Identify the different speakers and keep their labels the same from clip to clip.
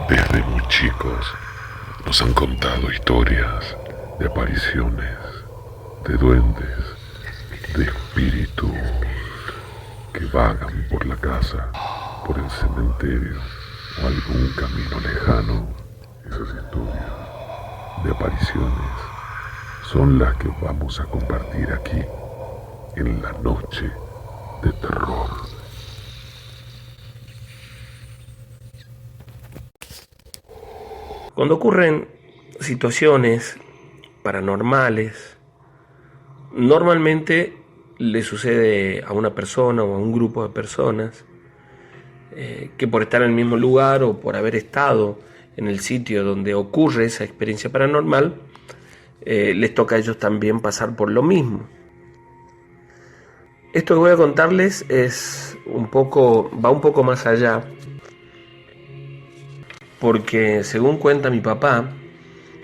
Speaker 1: Desde muy chicos nos han contado historias de apariciones, de duendes, de espíritus que vagan por la casa, por el cementerio o algún camino lejano. Esas historias de apariciones son las que vamos a compartir aquí en la noche de terror.
Speaker 2: Cuando ocurren situaciones paranormales, normalmente le sucede a una persona o a un grupo de personas que por estar en el mismo lugar o por haber estado en el sitio donde ocurre esa experiencia paranormal, les toca a ellos también pasar por lo mismo. Esto que voy a contarles va un poco más allá, porque según cuenta mi papá,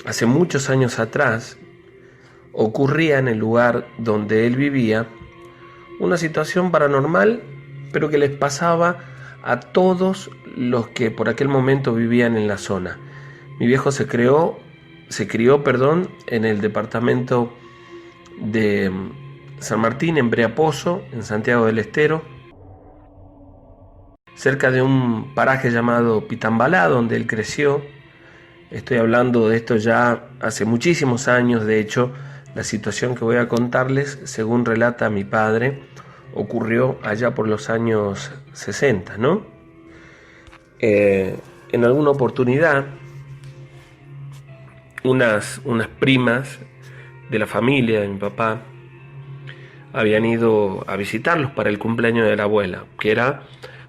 Speaker 2: hace muchos años atrás ocurría en el lugar donde él vivía una situación paranormal, pero que les pasaba a todos los que por aquel momento vivían en la zona. Mi viejo se crió, en el departamento de San Martín, en Breaposo, en Santiago del Estero, cerca de un paraje llamado Pitambalá, donde él creció. Estoy hablando de esto ya hace muchísimos años. De hecho, la situación que voy a contarles, según relata mi padre, ocurrió allá por los años 60, ¿no? En alguna oportunidad, unas primas de la familia de mi papá habían ido a visitarlos para el cumpleaños de la abuela, que era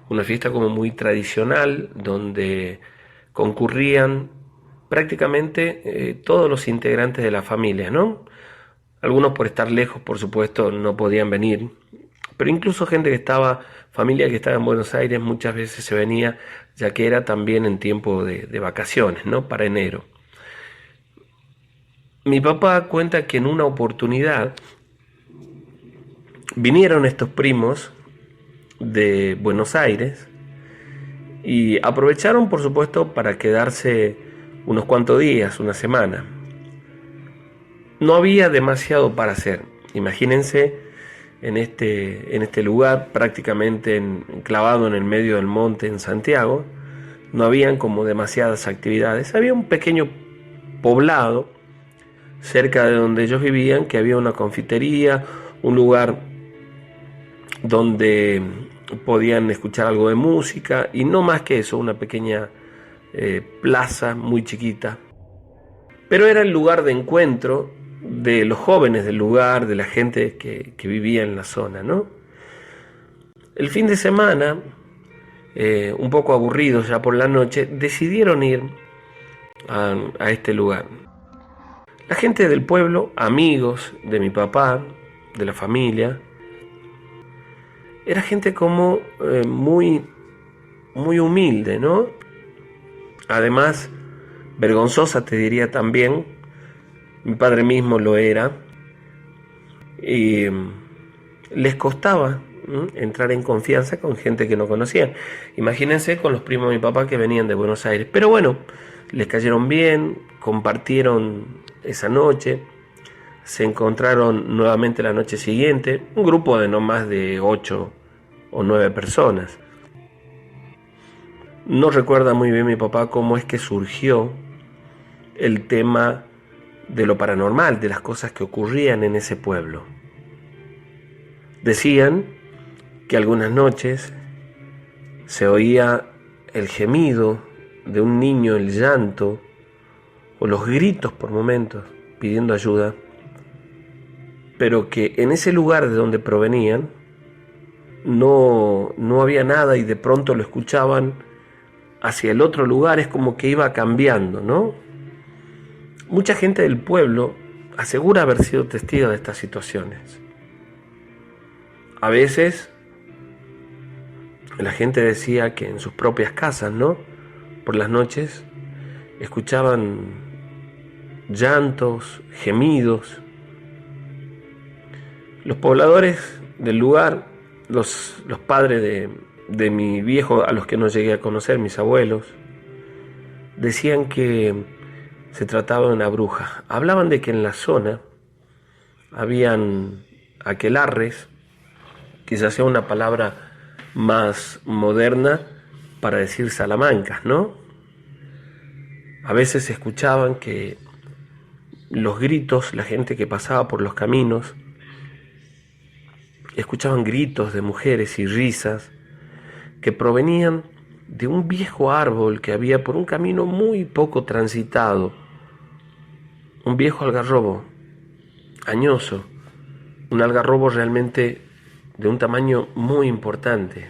Speaker 2: una fiesta como muy tradicional, donde concurrían prácticamente todos los integrantes de la familia, ¿no? Algunos por estar lejos, por supuesto, no podían venir, pero incluso familia que estaba en Buenos Aires, muchas veces se venía, ya que era también en tiempo de vacaciones, ¿no? Para enero. Mi papá cuenta que en una oportunidad vinieron estos primos de Buenos Aires y aprovecharon, por supuesto, para quedarse unos cuantos días, una semana. No había demasiado para hacer. Imagínense en este lugar, prácticamente enclavado en el medio del monte en Santiago, no habían como demasiadas actividades. Había un pequeño poblado cerca de donde ellos vivían, que había una confitería, un lugar donde podían escuchar algo de música y no más que eso, una pequeña plaza muy chiquita. Pero era el lugar de encuentro de los jóvenes del lugar, de la gente que vivía en la zona, ¿no? El fin de semana, un poco aburridos ya por la noche, decidieron ir a este lugar. La gente del pueblo, amigos de mi papá, de la familia, era gente como muy humilde, ¿no? Además, vergonzosa, te diría también. Mi padre mismo lo era. Y les costaba entrar en confianza con gente que no conocían. Imagínense con los primos de mi papá que venían de Buenos Aires. Pero bueno, les cayeron bien, compartieron esa noche. Se encontraron nuevamente la noche siguiente, un grupo de no más de 8 o 9 personas. No recuerda muy bien mi papá cómo es que surgió el tema de lo paranormal, de las cosas que ocurrían en ese pueblo. Decían que algunas noches se oía el gemido de un niño, el llanto, o los gritos por momentos pidiendo ayuda, pero que en ese lugar de donde provenían no había nada y de pronto lo escuchaban hacia el otro lugar. Es como que iba cambiando, ¿no? Mucha gente del pueblo asegura haber sido testigo de estas situaciones. A veces la gente decía que en sus propias casas, ¿no?, por las noches escuchaban llantos, gemidos. Los pobladores del lugar, los padres de mi viejo, a los que no llegué a conocer, mis abuelos, decían que se trataba de una bruja. Hablaban de que en la zona habían aquelarres, quizás sea una palabra más moderna para decir salamancas, ¿no? A veces se escuchaban que los gritos, la gente que pasaba por los caminos, escuchaban gritos de mujeres y risas que provenían de un viejo árbol que había por un camino muy poco transitado, un viejo algarrobo, añoso, un algarrobo realmente de un tamaño muy importante,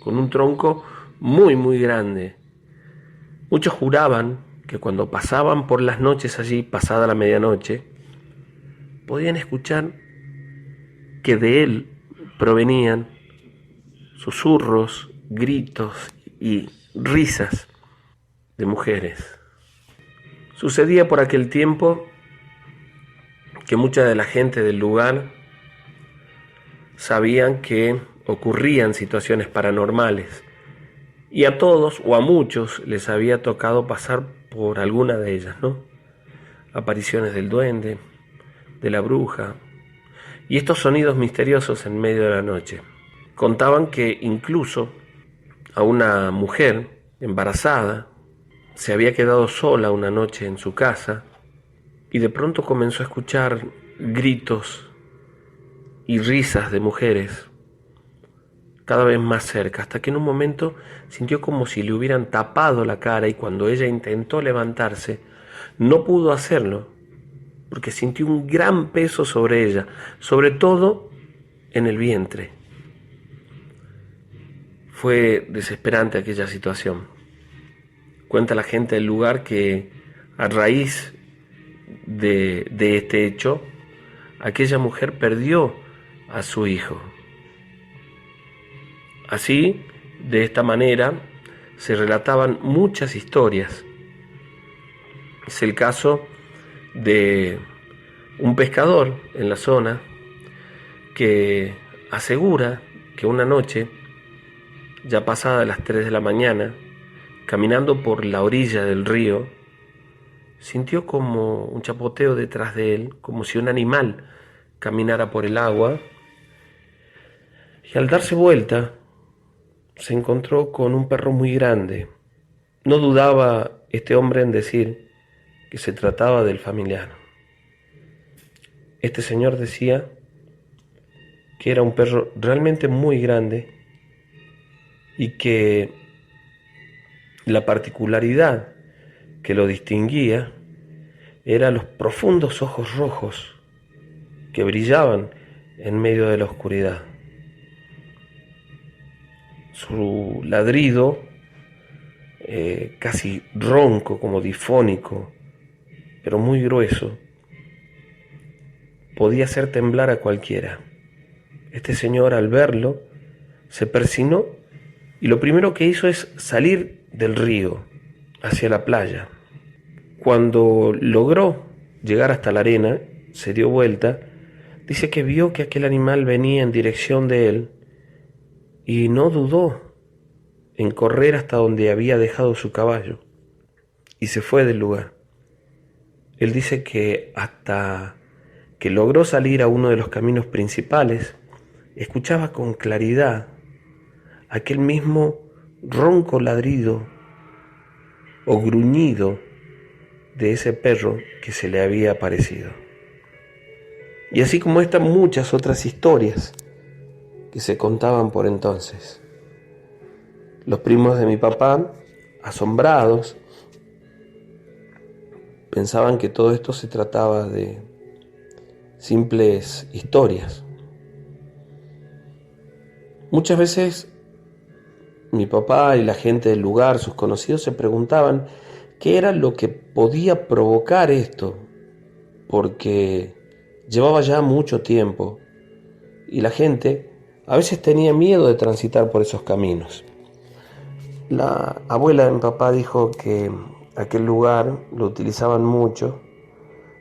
Speaker 2: con un tronco muy grande. Muchos juraban que cuando pasaban por las noches allí, pasada la medianoche, podían escuchar que de él provenían susurros, gritos y risas de mujeres. Sucedía por aquel tiempo que mucha de la gente del lugar sabían que ocurrían situaciones paranormales y a todos o a muchos les había tocado pasar por alguna de ellas, ¿no? Apariciones del duende, de la bruja y estos sonidos misteriosos en medio de la noche. Contaban que incluso a una mujer embarazada se había quedado sola una noche en su casa y de pronto comenzó a escuchar gritos y risas de mujeres cada vez más cerca, hasta que en un momento sintió como si le hubieran tapado la cara y cuando ella intentó levantarse no pudo hacerlo porque sintió un gran peso sobre ella, sobre todo en el vientre. Fue desesperante aquella situación. Cuenta la gente del lugar que a raíz de este hecho, aquella mujer perdió a su hijo. Así, de esta manera, se relataban muchas historias. Es el caso de un pescador en la zona que asegura que una noche, ya pasada las 3 de la mañana, caminando por la orilla del río, sintió como un chapoteo detrás de él, como si un animal caminara por el agua, y al darse vuelta se encontró con un perro muy grande. No dudaba este hombre en decir que se trataba del familiar. Este señor decía que era un perro realmente muy grande y que la particularidad que lo distinguía eran los profundos ojos rojos que brillaban en medio de la oscuridad. Su ladrido, casi ronco, como difónico, pero muy grueso, podía hacer temblar a cualquiera. Este señor, al verlo, se persinó y lo primero que hizo es salir del río hacia la playa. Cuando logró llegar hasta la arena, se dio vuelta, dice que vio que aquel animal venía en dirección de él y no dudó en correr hasta donde había dejado su caballo y se fue del lugar. Él dice que hasta que logró salir a uno de los caminos principales, escuchaba con claridad aquel mismo ronco ladrido o gruñido de ese perro que se le había aparecido. Y así como estas, muchas otras historias que se contaban por entonces. Los primos de mi papá, asombrados, pensaban que todo esto se trataba de simples historias. Muchas veces mi papá y la gente del lugar, sus conocidos, se preguntaban qué era lo que podía provocar esto, porque llevaba ya mucho tiempo y la gente a veces tenía miedo de transitar por esos caminos. La abuela de mi papá dijo que aquel lugar lo utilizaban mucho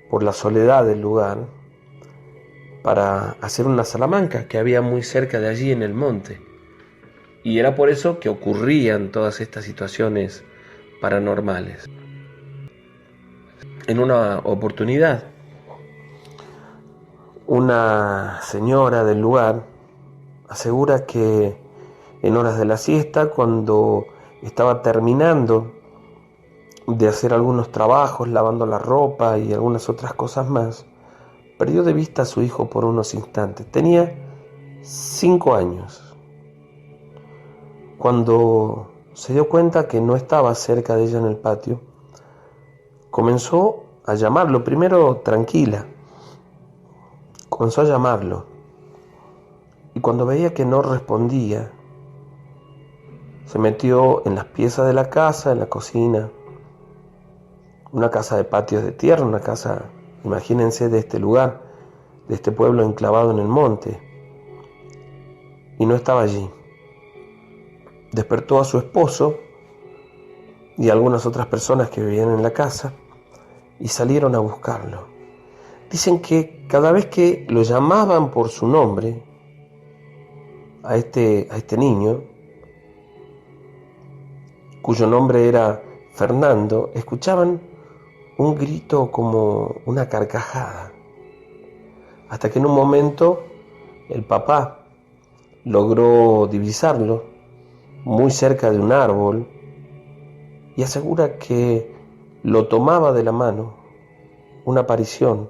Speaker 2: por la soledad del lugar para hacer una salamanca que había muy cerca de allí en el monte. Y era por eso que ocurrían todas estas situaciones paranormales. En una oportunidad, una señora del lugar asegura que en horas de la siesta, cuando estaba terminando de hacer algunos trabajos, lavando la ropa y algunas otras cosas más, perdió de vista a su hijo por unos instantes. Tenía 5 años. Cuando se dio cuenta que no estaba cerca de ella en el patio, comenzó a llamarlo, primero tranquila. Comenzó a llamarlo. Y cuando veía que no respondía, se metió en las piezas de la casa, en la cocina. Una casa de patios de tierra, una casa, imagínense, de este lugar, de este pueblo enclavado en el monte. Y no estaba allí. Despertó a su esposo y a algunas otras personas que vivían en la casa y salieron a buscarlo. Dicen que cada vez que lo llamaban por su nombre, a este niño, cuyo nombre era Fernando, escuchaban un grito como una carcajada, hasta que en un momento el papá logró divisarlo muy cerca de un árbol y asegura que lo tomaba de la mano una aparición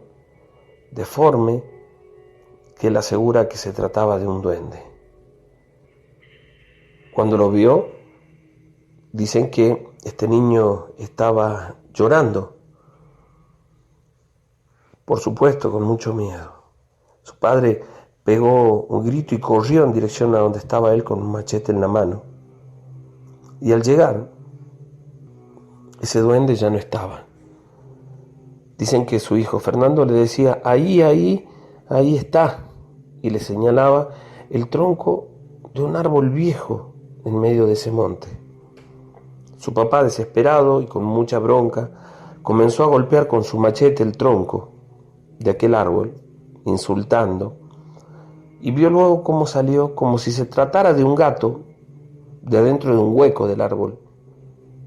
Speaker 2: deforme que él asegura que se trataba de un duende. Cuando lo vio, dicen que este niño estaba llorando, por supuesto con mucho miedo. Su padre pegó un grito y corrió en dirección a donde estaba él con un machete en la mano. Y al llegar, ese duende ya no estaba. Dicen que su hijo Fernando le decía, ahí está, y le señalaba el tronco de un árbol viejo en medio de ese monte. Su papá, desesperado y con mucha bronca, comenzó a golpear con su machete el tronco de aquel árbol, insultando, y vio luego cómo salió como si se tratara de un gato de adentro de un hueco del árbol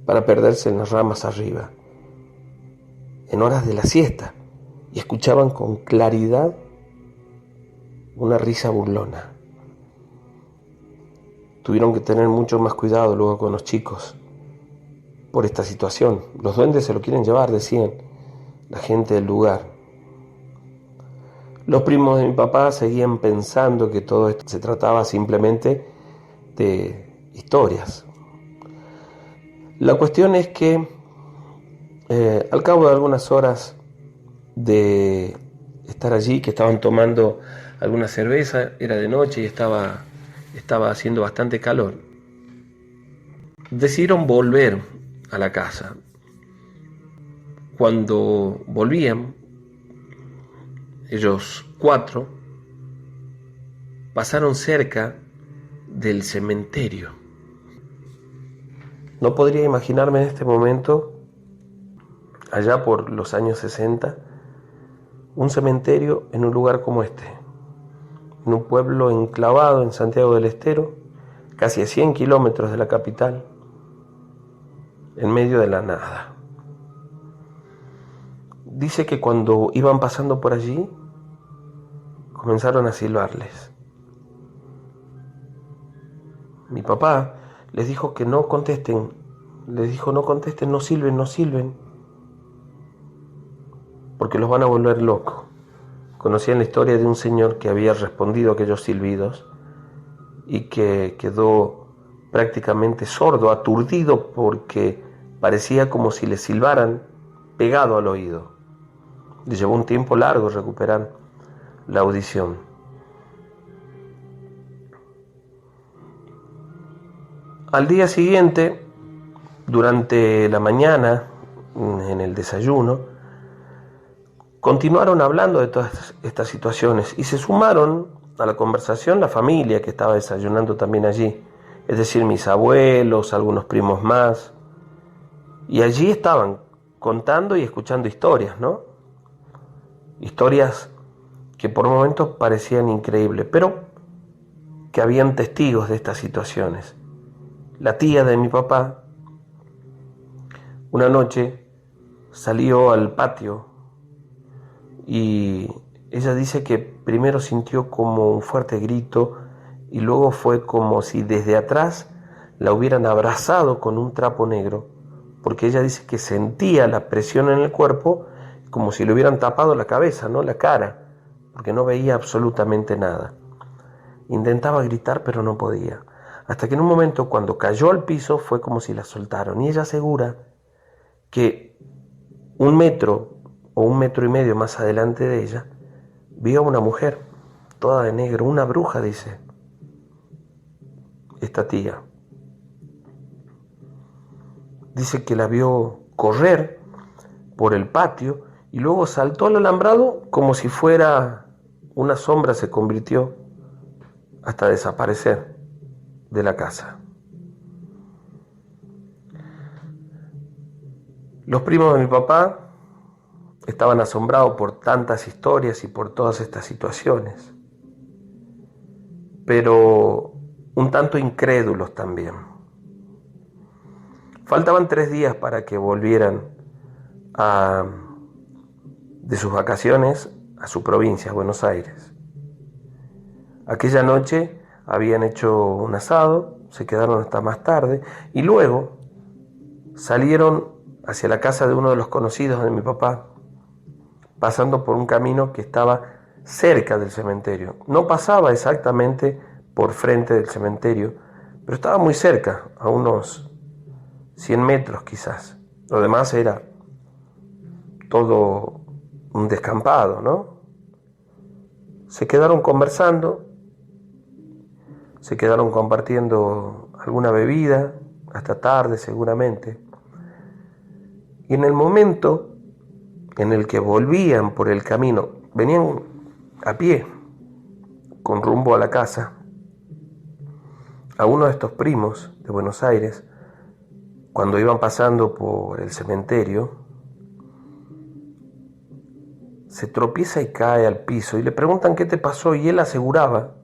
Speaker 2: para perderse en las ramas arriba, en horas de la siesta, y escuchaban con claridad una risa burlona. Tuvieron que tener mucho más cuidado luego con los chicos por esta situación. Los duendes se lo quieren llevar, decían la gente del lugar. Los primos de mi papá seguían pensando que todo esto se trataba simplemente de historias. La cuestión es que al cabo de algunas horas de estar allí, que estaban tomando alguna cerveza, era de noche y estaba haciendo bastante calor, decidieron volver a la casa. Cuando volvían, ellos 4 pasaron cerca del cementerio. No podría imaginarme en este momento, allá por los años 60, un cementerio en un lugar como este, en un pueblo enclavado en Santiago del Estero, casi a 100 kilómetros de la capital, en medio de la nada. Dice que cuando iban pasando por allí, comenzaron a silbarles. Mi papá les dijo que no contesten, no silben, porque los van a volver locos. Conocían la historia de un señor que había respondido a aquellos silbidos y que quedó prácticamente sordo, aturdido, porque parecía como si le silbaran pegado al oído. Le llevó un tiempo largo recuperar la audición. Al día siguiente, durante la mañana, en el desayuno, continuaron hablando de todas estas situaciones y se sumaron a la conversación la familia que estaba desayunando también allí, es decir, mis abuelos, algunos primos más, y allí estaban contando y escuchando historias, ¿no? Historias que por momentos parecían increíbles, pero que habían testigos de estas situaciones. La tía de mi papá Una noche salió al patio y ella dice que primero sintió como un fuerte grito y luego fue como si desde atrás la hubieran abrazado con un trapo negro, porque ella dice que sentía la presión en el cuerpo como si le hubieran tapado la cabeza, ¿no? La cara, porque no veía absolutamente nada. Intentaba gritar pero no podía, hasta que en un momento cuando cayó al piso fue como si la soltaron y ella asegura que 1 metro o 1,5 metros más adelante de ella vio a una mujer toda de negro, una bruja, dice esta tía. Dice que la vio correr por el patio y luego saltó al alambrado como si fuera una sombra, se convirtió hasta desaparecer de la casa. Los primos de mi papá estaban asombrados por tantas historias y por todas estas situaciones, pero un tanto incrédulos también. Faltaban 3 días para que volvieran de sus vacaciones a su provincia, Buenos Aires. Aquella noche habían hecho un asado, se quedaron hasta más tarde y luego salieron hacia la casa de uno de los conocidos de mi papá, pasando por un camino que estaba cerca del cementerio. No pasaba exactamente por frente del cementerio, pero estaba muy cerca, a unos 100 metros quizás. Lo demás era todo un descampado, ¿no? Se quedaron conversando, se quedaron compartiendo alguna bebida, hasta tarde seguramente. Y en el momento en el que volvían por el camino, venían a pie, con rumbo a la casa, a uno de estos primos de Buenos Aires, cuando iban pasando por el cementerio, se tropieza y cae al piso y le preguntan qué te pasó y él aseguraba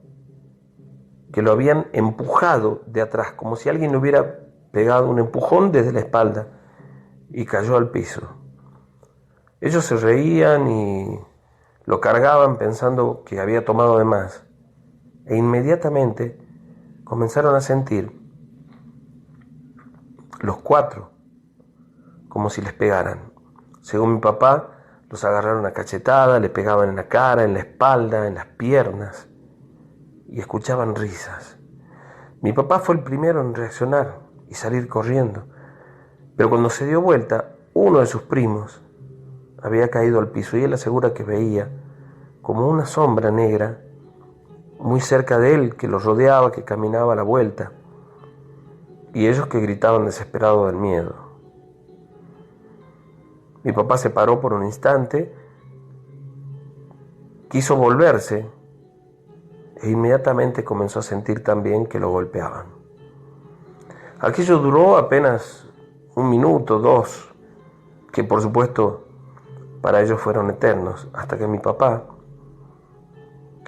Speaker 2: que lo habían empujado de atrás, como si alguien le hubiera pegado un empujón desde la espalda y cayó al piso. Ellos se reían y lo cargaban pensando que había tomado de más e inmediatamente comenzaron a sentir los 4 como si les pegaran. Según mi papá, los agarraron a cachetada, le pegaban en la cara, en la espalda, en las piernas y escuchaban risas. Mi papá fue el primero en reaccionar y salir corriendo, pero cuando se dio vuelta, uno de sus primos había caído al piso y él asegura que veía como una sombra negra muy cerca de él, que lo rodeaba, que caminaba a la vuelta, y ellos que gritaban desesperados del miedo. Mi papá se paró por un instante, quiso volverse e inmediatamente comenzó a sentir también que lo golpeaban. Aquello duró apenas 1 minuto, 2, que por supuesto para ellos fueron eternos, hasta que mi papá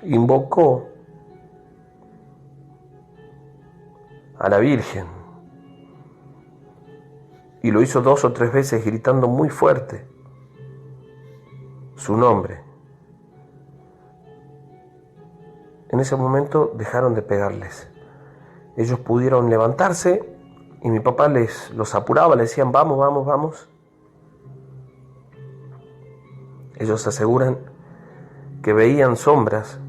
Speaker 2: invocó a la Virgen y lo hizo 2 o 3 veces gritando muy fuerte su nombre. En ese momento dejaron de pegarles. Ellos pudieron levantarse y mi papá los apuraba, le decían vamos, vamos, vamos. Ellos aseguran que veían sombras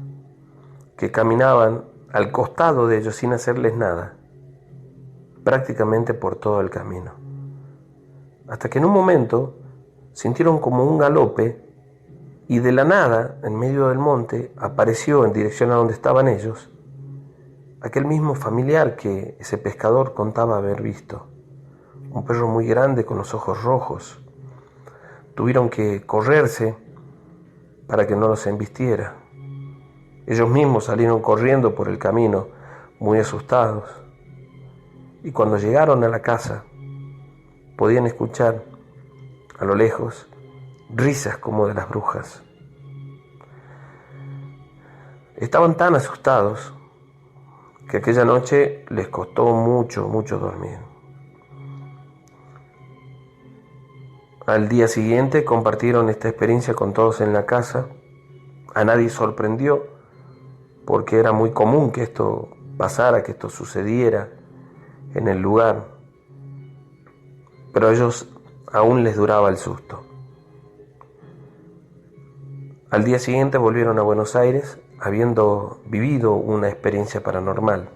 Speaker 2: que caminaban al costado de ellos sin hacerles nada, prácticamente por todo el camino. Hasta que en un momento sintieron como un galope y de la nada, en medio del monte, apareció en dirección a donde estaban ellos aquel mismo familiar que ese pescador contaba haber visto. Un perro muy grande con los ojos rojos. Tuvieron que correrse para que no los embistiera. Ellos mismos salieron corriendo por el camino, muy asustados. Y cuando llegaron a la casa, podían escuchar a lo lejos risas como de las brujas. Estaban tan asustados que aquella noche les costó mucho, mucho dormir. Al día siguiente compartieron esta experiencia con todos en la casa. A nadie sorprendió porque era muy común que esto pasara, que esto sucediera en el lugar. Pero a ellos aún les duraba el susto. Al día siguiente volvieron a Buenos Aires habiendo vivido una experiencia paranormal.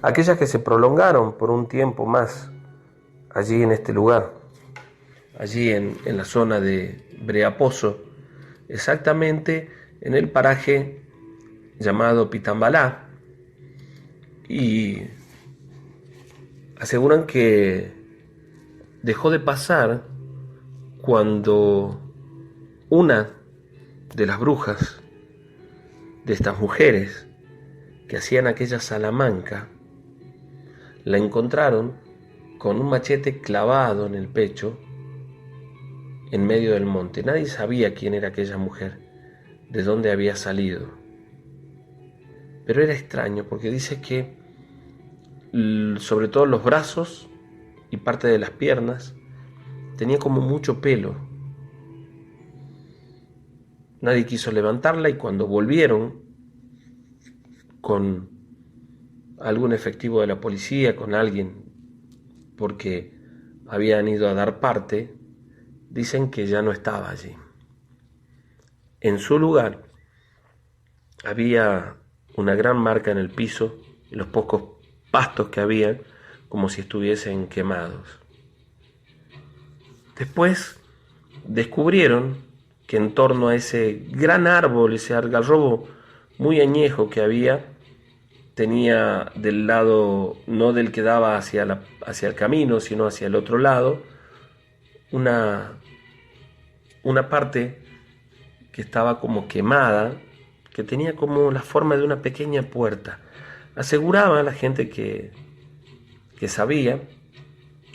Speaker 2: Aquellas que se prolongaron por un tiempo más allí en este lugar, allí en la zona de Breaposo, exactamente en el paraje llamado Pitambalá, y aseguran que dejó de pasar cuando una de las brujas, de estas mujeres que hacían aquella salamanca, la encontraron con un machete clavado en el pecho en medio del monte. Nadie sabía quién era aquella mujer, de dónde había salido. Pero era extraño porque dice que sobre todo los brazos y parte de las piernas tenía como mucho pelo. Nadie quiso levantarla y cuando volvieron con algún efectivo de la policía, con alguien, porque habían ido a dar parte, dicen que ya no estaba allí. En su lugar había una gran marca en el piso y los pocos pastos que había como si estuviesen quemados. Después descubrieron que en torno a ese gran árbol, ese algarrobo muy añejo que había, tenía del lado, no del que daba hacia el camino, sino hacia el otro lado, una parte que estaba como quemada, que tenía como la forma de una pequeña puerta. Aseguraba la gente que sabía,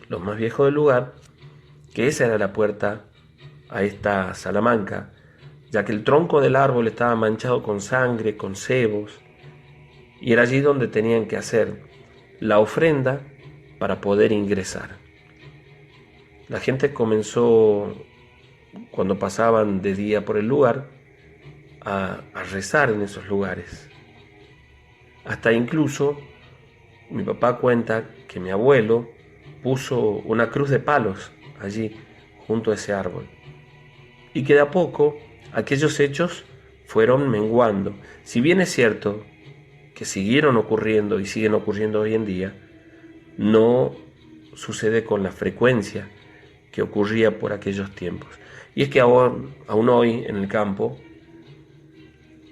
Speaker 2: los más viejos del lugar, que esa era la puerta a esta salamanca, ya que el tronco del árbol estaba manchado con sangre, con sebos, y era allí donde tenían que hacer la ofrenda para poder ingresar. La gente comenzó, cuando pasaban de día por el lugar, a rezar en esos lugares. Hasta incluso mi papá cuenta que mi abuelo puso una cruz de palos allí junto a ese árbol, y que de a poco aquellos hechos fueron menguando. Si bien es cierto que siguieron ocurriendo y siguen ocurriendo hoy en día, no sucede con la frecuencia que ocurría por aquellos tiempos. Y es que aún hoy en el campo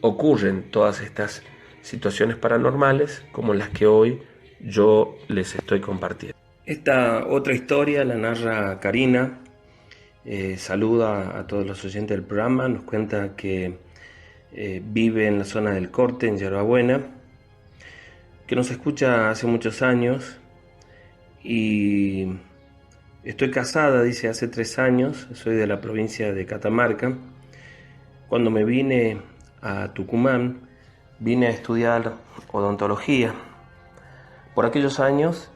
Speaker 2: ocurren todas estas situaciones paranormales como las que hoy yo les estoy compartiendo. Esta otra historia la narra Karina. Saluda a todos los oyentes del programa. Nos cuenta que vive en la zona del Corte, en Yerbabuena, que nos escucha hace muchos años, y estoy casada, dice, hace 3 años, soy de la provincia de Catamarca. Cuando me vine a Tucumán, vine a estudiar odontología. Por aquellos años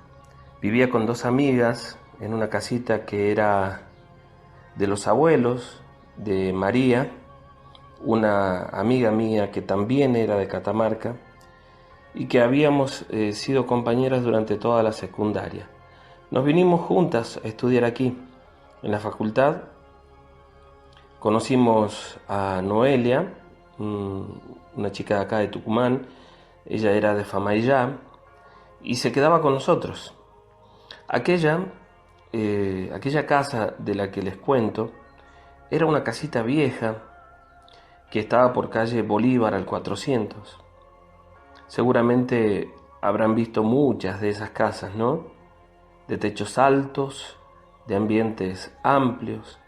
Speaker 2: vivía con 2 amigas en una casita que era de los abuelos de María, una amiga mía que también era de Catamarca y que habíamos sido compañeras durante toda la secundaria. Nos vinimos juntas a estudiar aquí, en la facultad. Conocimos a Noelia, una chica de acá de Tucumán. Ella era de Famaillá y se quedaba con nosotros. Aquella casa de la que les cuento era una casita vieja que estaba por calle Bolívar al 400. Seguramente habrán visto muchas de esas casas, ¿no? De techos altos, de ambientes amplios,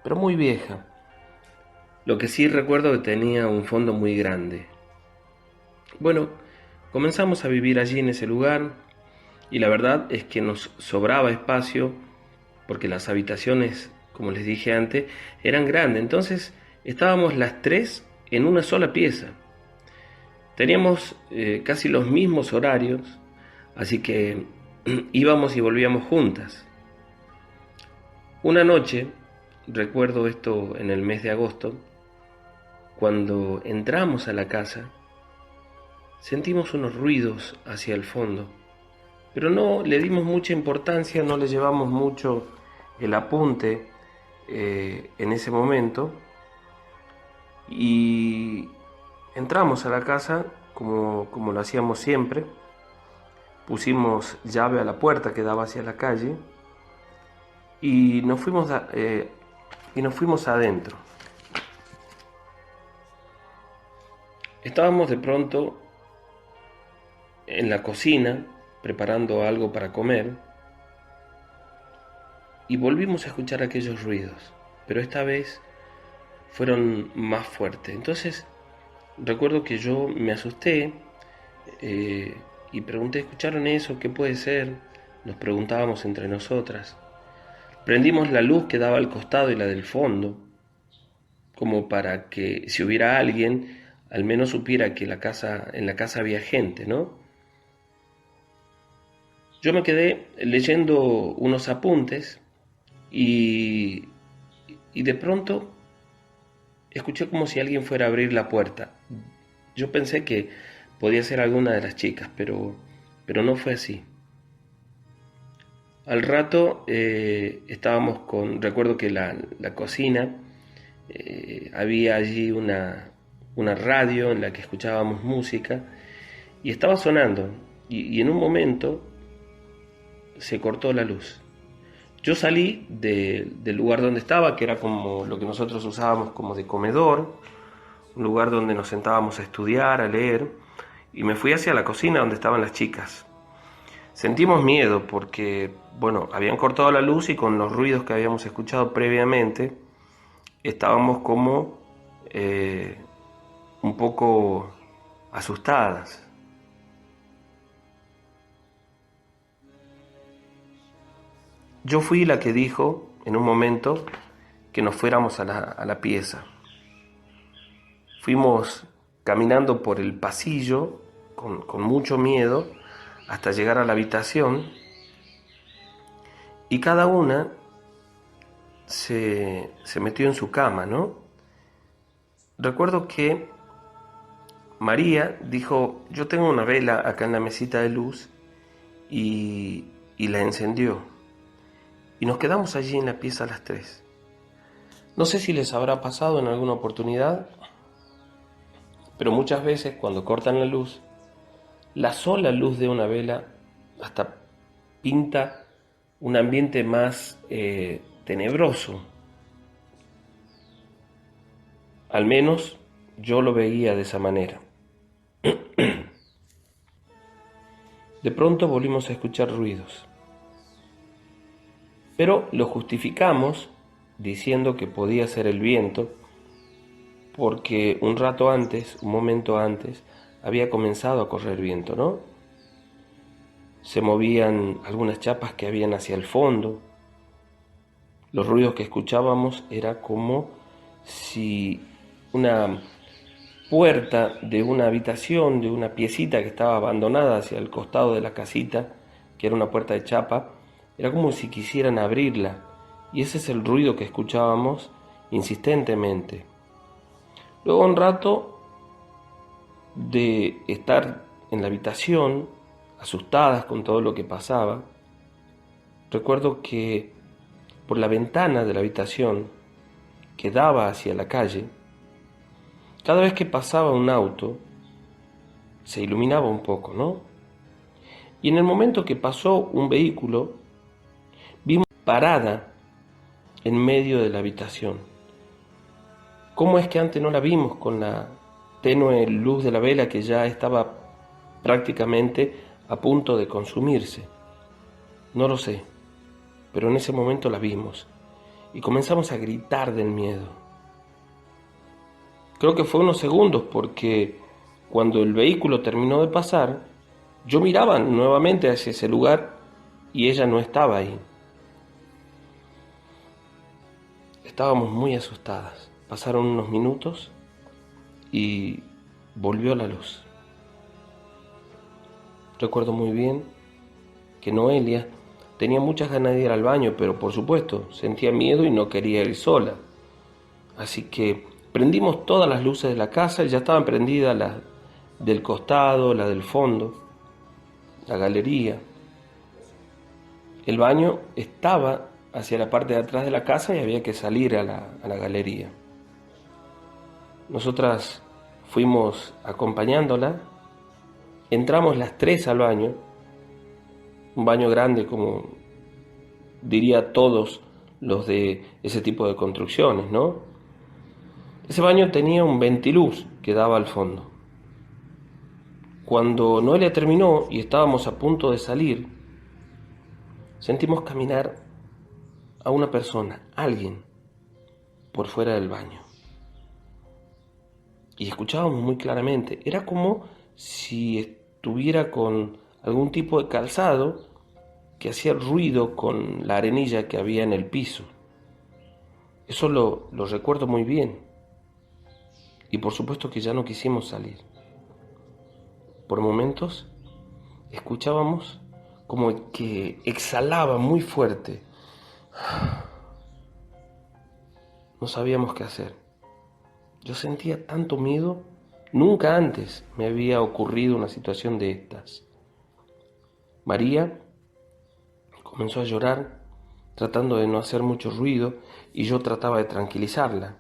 Speaker 2: pero muy vieja. Lo que sí recuerdo que tenía un fondo muy grande. Bueno, comenzamos a vivir allí en ese lugar y la verdad es que nos sobraba espacio porque las habitaciones, como les dije antes, eran grandes. Entonces estábamos las 3 en una sola pieza. Teníamos casi los mismos horarios, así que íbamos y volvíamos juntas. Una noche recuerdo esto en el mes de agosto, cuando entramos a la casa, sentimos unos ruidos hacia el fondo, pero no le dimos mucha importancia, no le llevamos mucho el apunte en ese momento, y entramos a la casa como lo hacíamos siempre. Pusimos llave a la puerta que daba hacia la calle y nos fuimos adentro. Estábamos de pronto en la cocina preparando algo para comer y volvimos a escuchar aquellos ruidos, pero esta vez fueron más fuertes. Entonces recuerdo que yo me asusté y pregunté: ¿escucharon eso? ¿Qué puede ser? Nos preguntábamos entre nosotras. Prendimos la luz que daba al costado y la del fondo, como para que si hubiera alguien, al menos supiera que en la casa había gente, ¿no? Yo me quedé leyendo unos apuntes y de pronto escuché como si alguien fuera a abrir la puerta. Yo pensé que podía ser alguna de las chicas, pero no fue así. Al rato recuerdo que la cocina, había allí una radio en la que escuchábamos música y estaba sonando y en un momento se cortó la luz. Yo salí del lugar donde estaba, que era como lo que nosotros usábamos como de comedor, un lugar donde nos sentábamos a estudiar, a leer, y me fui hacia la cocina donde estaban las chicas. Sentimos miedo porque, habían cortado la luz y con los ruidos que habíamos escuchado previamente, estábamos como un poco asustadas. Yo fui la que dijo en un momento que nos fuéramos a la pieza. Fuimos caminando por el pasillo con mucho miedo hasta llegar a la habitación y cada una se metió en su cama, ¿no? Recuerdo que María dijo: yo tengo una vela acá en la mesita de luz, y la encendió. Y nos quedamos allí en la pieza las tres. No sé si les habrá pasado en alguna oportunidad, pero muchas veces cuando cortan la luz, la sola luz de una vela hasta pinta un ambiente más tenebroso. Al menos yo lo veía de esa manera. De pronto volvimos a escuchar ruidos, pero lo justificamos diciendo que podía ser el viento, porque un momento antes, había comenzado a correr viento, ¿no? Se movían algunas chapas que habían hacia el fondo. Los ruidos que escuchábamos era como si una puerta de una habitación, de una piecita que estaba abandonada hacia el costado de la casita, que era una puerta de chapa, era como si quisieran abrirla, y ese es el ruido que escuchábamos insistentemente. Luego, un rato de estar en la habitación, asustadas con todo lo que pasaba, recuerdo que por la ventana de la habitación que daba hacia la calle, cada vez que pasaba un auto, se iluminaba un poco, ¿no? Y en el momento que pasó un vehículo, vimos parada en medio de la habitación. ¿Cómo es que antes no la vimos con la tenue luz de la vela que ya estaba prácticamente a punto de consumirse? No lo sé, pero en ese momento la vimos y comenzamos a gritar del miedo. Creo que fue unos segundos, porque cuando el vehículo terminó de pasar, yo miraba nuevamente hacia ese lugar y ella no estaba ahí. Estábamos muy asustadas. Pasaron unos minutos y volvió la luz. Recuerdo muy bien que Noelia tenía muchas ganas de ir al baño, pero por supuesto sentía miedo y no quería ir sola. Así que prendimos todas las luces de la casa, ya estaban prendidas las del costado, la del fondo, la galería. El baño estaba hacia la parte de atrás de la casa y había que salir a la galería. Nosotras fuimos acompañándola, entramos las tres al baño, un baño grande como diría todos los de ese tipo de construcciones, ¿no? Ese baño tenía un ventiluz que daba al fondo. Cuando Noelia terminó y estábamos a punto de salir, sentimos caminar a una persona, alguien, por fuera del baño. Y escuchábamos muy claramente, era como si estuviera con algún tipo de calzado que hacía ruido con la arenilla que había en el piso. Eso lo recuerdo muy bien. Y por supuesto que ya no quisimos salir. Por momentos escuchábamos como que exhalaba muy fuerte. No sabíamos qué hacer. Yo sentía tanto miedo, nunca antes me había ocurrido una situación de estas. María comenzó a llorar, tratando de no hacer mucho ruido, y yo trataba de tranquilizarla.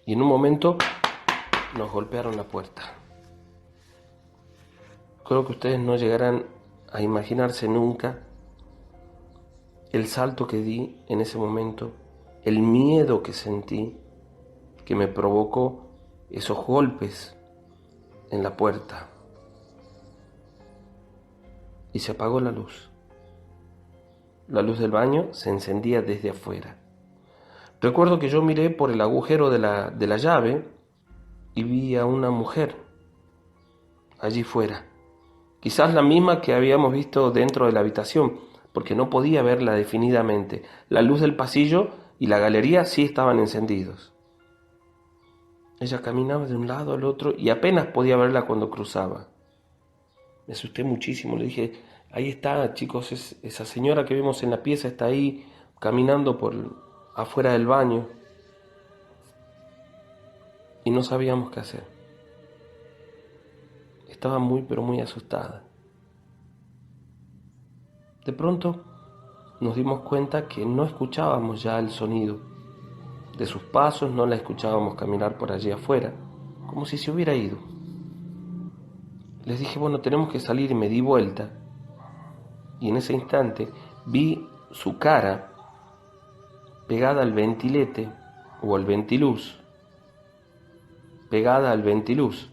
Speaker 2: Y en un momento nos golpearon la puerta. Creo que ustedes no llegarán a imaginarse nunca el salto que di en ese momento, el miedo que sentí, que me provocó esos golpes en la puerta. Y se apagó la luz. La luz del baño se encendía desde afuera. Recuerdo que yo miré por el agujero de la llave y vi a una mujer allí fuera. Quizás la misma que habíamos visto dentro de la habitación, porque no podía verla definidamente. La luz del pasillo y la galería sí estaban encendidos. Ella caminaba de un lado al otro y apenas podía verla cuando cruzaba. Me asusté muchísimo, le dije, ahí está, chicos, esa señora que vemos en la pieza está ahí caminando por afuera del baño. Y no sabíamos qué hacer. Estaba muy, pero muy asustada. De pronto nos dimos cuenta que no escuchábamos ya el sonido de sus pasos, no la escuchábamos caminar por allí afuera, como si se hubiera ido. Les dije, bueno, tenemos que salir, y me di vuelta. Y en ese instante vi su cara pegada al ventilete o al ventiluz, pegada al ventiluz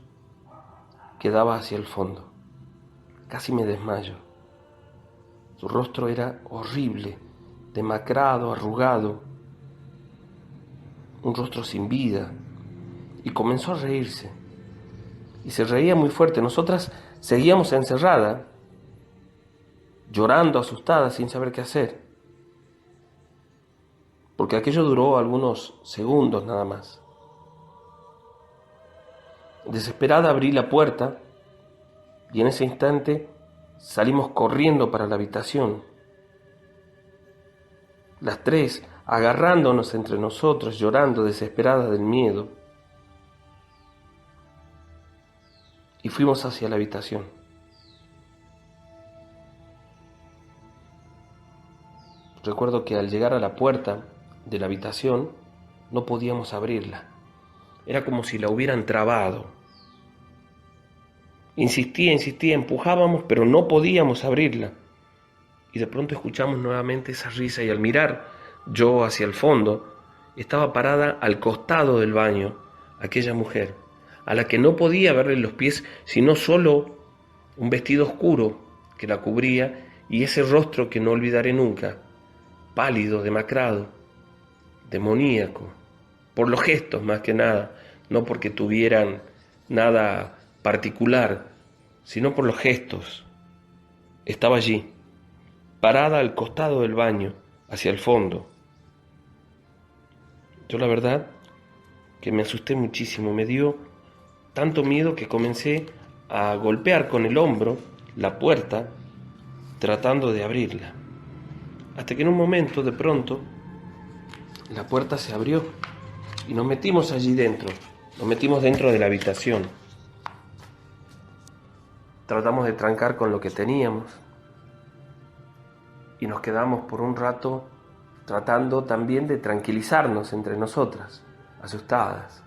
Speaker 2: que daba hacia el fondo. Casi me desmayo. Su rostro era horrible, demacrado, arrugado, un rostro sin vida, y comenzó a reírse. Y se reía muy fuerte. Nosotras seguíamos encerradas, llorando, asustadas, sin saber qué hacer. Porque aquello duró algunos segundos nada más. Desesperada abrí la puerta y en ese instante salimos corriendo para la habitación. Las tres agarrándonos entre nosotros, llorando, desesperadas del miedo. Y fuimos hacia la habitación. Recuerdo que al llegar a la puerta de la habitación no podíamos abrirla. Era como si la hubieran trabado. Insistía, empujábamos, pero no podíamos abrirla. Y de pronto escuchamos nuevamente esa risa y al mirar yo hacia el fondo, estaba parada al costado del baño aquella mujer, a la que no podía verle los pies, sino solo un vestido oscuro que la cubría y ese rostro que no olvidaré nunca, pálido, demacrado, demoníaco, por los gestos más que nada, no porque tuvieran nada particular, sino por los gestos. Estaba allí, parada al costado del baño, hacia el fondo. Yo la verdad que me asusté muchísimo, me dio tanto miedo que comencé a golpear con el hombro la puerta tratando de abrirla. Hasta que en un momento, de pronto, la puerta se abrió y nos metimos allí dentro. Nos metimos dentro de la habitación. Tratamos de trancar con lo que teníamos y nos quedamos por un rato tratando también de tranquilizarnos entre nosotras, asustadas.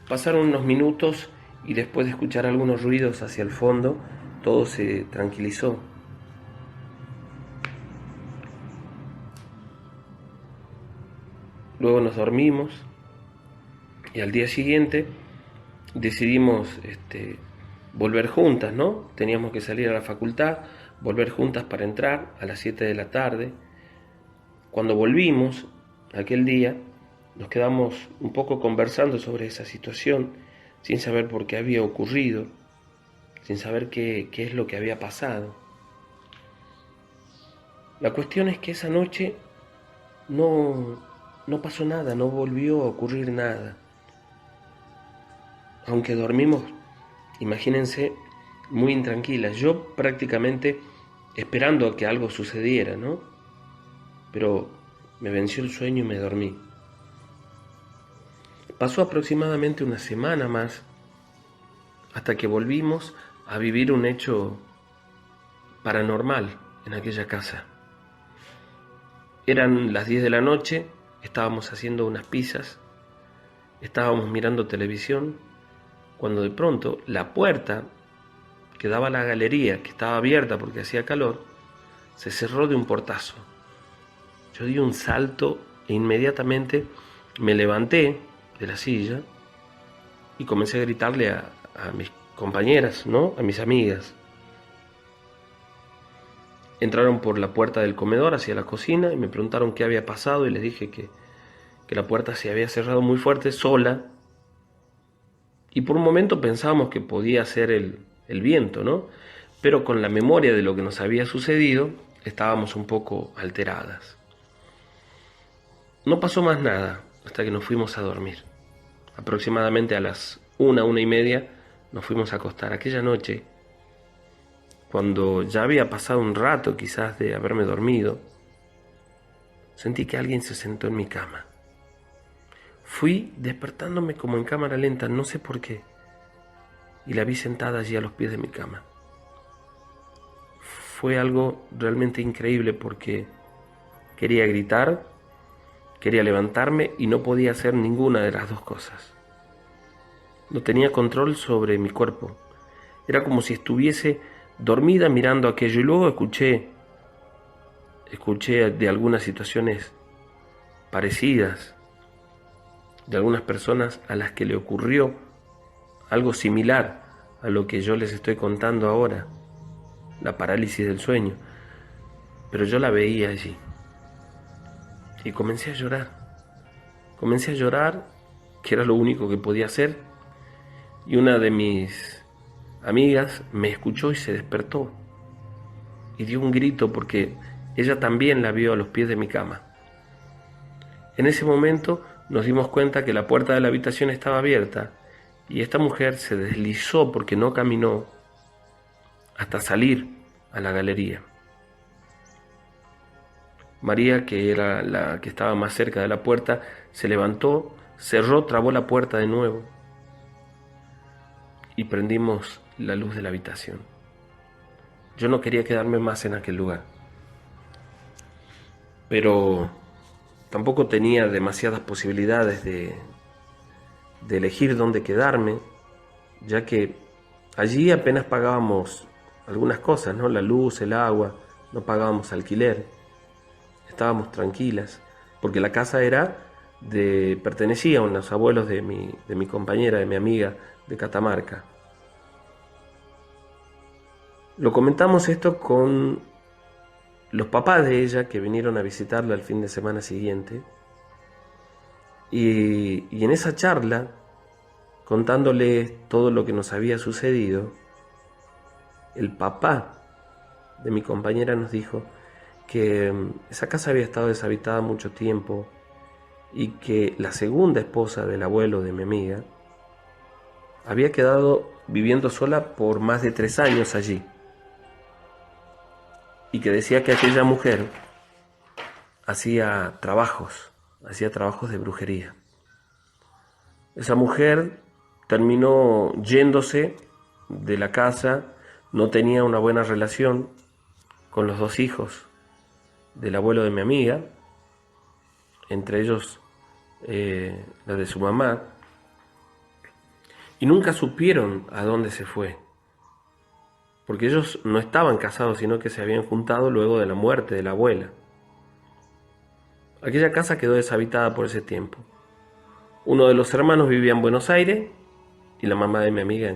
Speaker 2: Pasaron unos minutos y después de escuchar algunos ruidos hacia el fondo, todo se tranquilizó. Luego nos dormimos y al día siguiente decidimos volver juntas, ¿no? Teníamos que salir a la facultad, volver juntas para entrar a las 7 de la tarde. Cuando volvimos, aquel día, nos quedamos un poco conversando sobre esa situación, sin saber por qué había ocurrido, sin saber qué es lo que había pasado. La cuestión es que esa noche no pasó nada, no volvió a ocurrir nada. Aunque dormimos, imagínense, muy intranquilas. Yo prácticamente esperando a que algo sucediera, ¿no? Pero me venció el sueño y me dormí. Pasó aproximadamente una semana más hasta que volvimos a vivir un hecho paranormal en aquella casa. Eran las 10 de la noche, estábamos haciendo unas pizzas, estábamos mirando televisión, cuando de pronto la puerta que daba a la galería, que estaba abierta porque hacía calor, se cerró de un portazo. Yo di un salto e inmediatamente me levanté de la silla y comencé a gritarle a mis compañeras, ¿no? A mis amigas. Entraron por la puerta del comedor hacia la cocina y me preguntaron qué había pasado y les dije que la puerta se había cerrado muy fuerte, sola, y por un momento pensábamos que podía ser el viento, ¿no? Pero con la memoria de lo que nos había sucedido, estábamos un poco alteradas. No pasó más nada hasta que nos fuimos a dormir. Aproximadamente a las 1:30 nos fuimos a acostar. Aquella noche, cuando ya había pasado un rato quizás de haberme dormido, sentí que alguien se sentó en mi cama. Fui despertándome como en cámara lenta, no sé por qué, y la vi sentada allí a los pies de mi cama. Fue algo realmente increíble porque quería gritar, quería levantarme y no podía hacer ninguna de las dos cosas. No tenía control sobre mi cuerpo. Era como si estuviese dormida mirando aquello y luego escuché de algunas situaciones parecidas, de algunas personas a las que le ocurrió algo similar a lo que yo les estoy contando ahora, la parálisis del sueño, pero yo la veía allí y comencé a llorar, que era lo único que podía hacer, y una de mis amigas me escuchó y se despertó y dio un grito porque ella también la vio a los pies de mi cama. En ese momento nos dimos cuenta que la puerta de la habitación estaba abierta y esta mujer se deslizó porque no caminó hasta salir a la galería. María, que era la que estaba más cerca de la puerta, se levantó, cerró, trabó la puerta de nuevo y prendimos la luz de la habitación. Yo no quería quedarme más en aquel lugar, pero tampoco tenía demasiadas posibilidades de elegir dónde quedarme, ya que allí apenas pagábamos algunas cosas, ¿no? La luz, el agua, no pagábamos alquiler, estábamos tranquilas, porque la casa pertenecía a unos abuelos de mi compañera, de mi amiga de Catamarca. Lo comentamos esto con los papás de ella que vinieron a visitarla el fin de semana siguiente, y en esa charla, contándoles todo lo que nos había sucedido, el papá de mi compañera nos dijo que esa casa había estado deshabitada mucho tiempo y que la segunda esposa del abuelo de mi amiga había quedado viviendo sola por más de 3 años allí. y que decía que aquella mujer hacía trabajos de brujería. Esa mujer terminó yéndose de la casa, no tenía una buena relación con los 2 hijos del abuelo de mi amiga, entre ellos la de su mamá, y nunca supieron a dónde se fue, porque ellos no estaban casados, sino que se habían juntado luego de la muerte de la abuela. Aquella casa quedó deshabitada por ese tiempo. Uno de los hermanos vivía en Buenos Aires y la mamá de mi amiga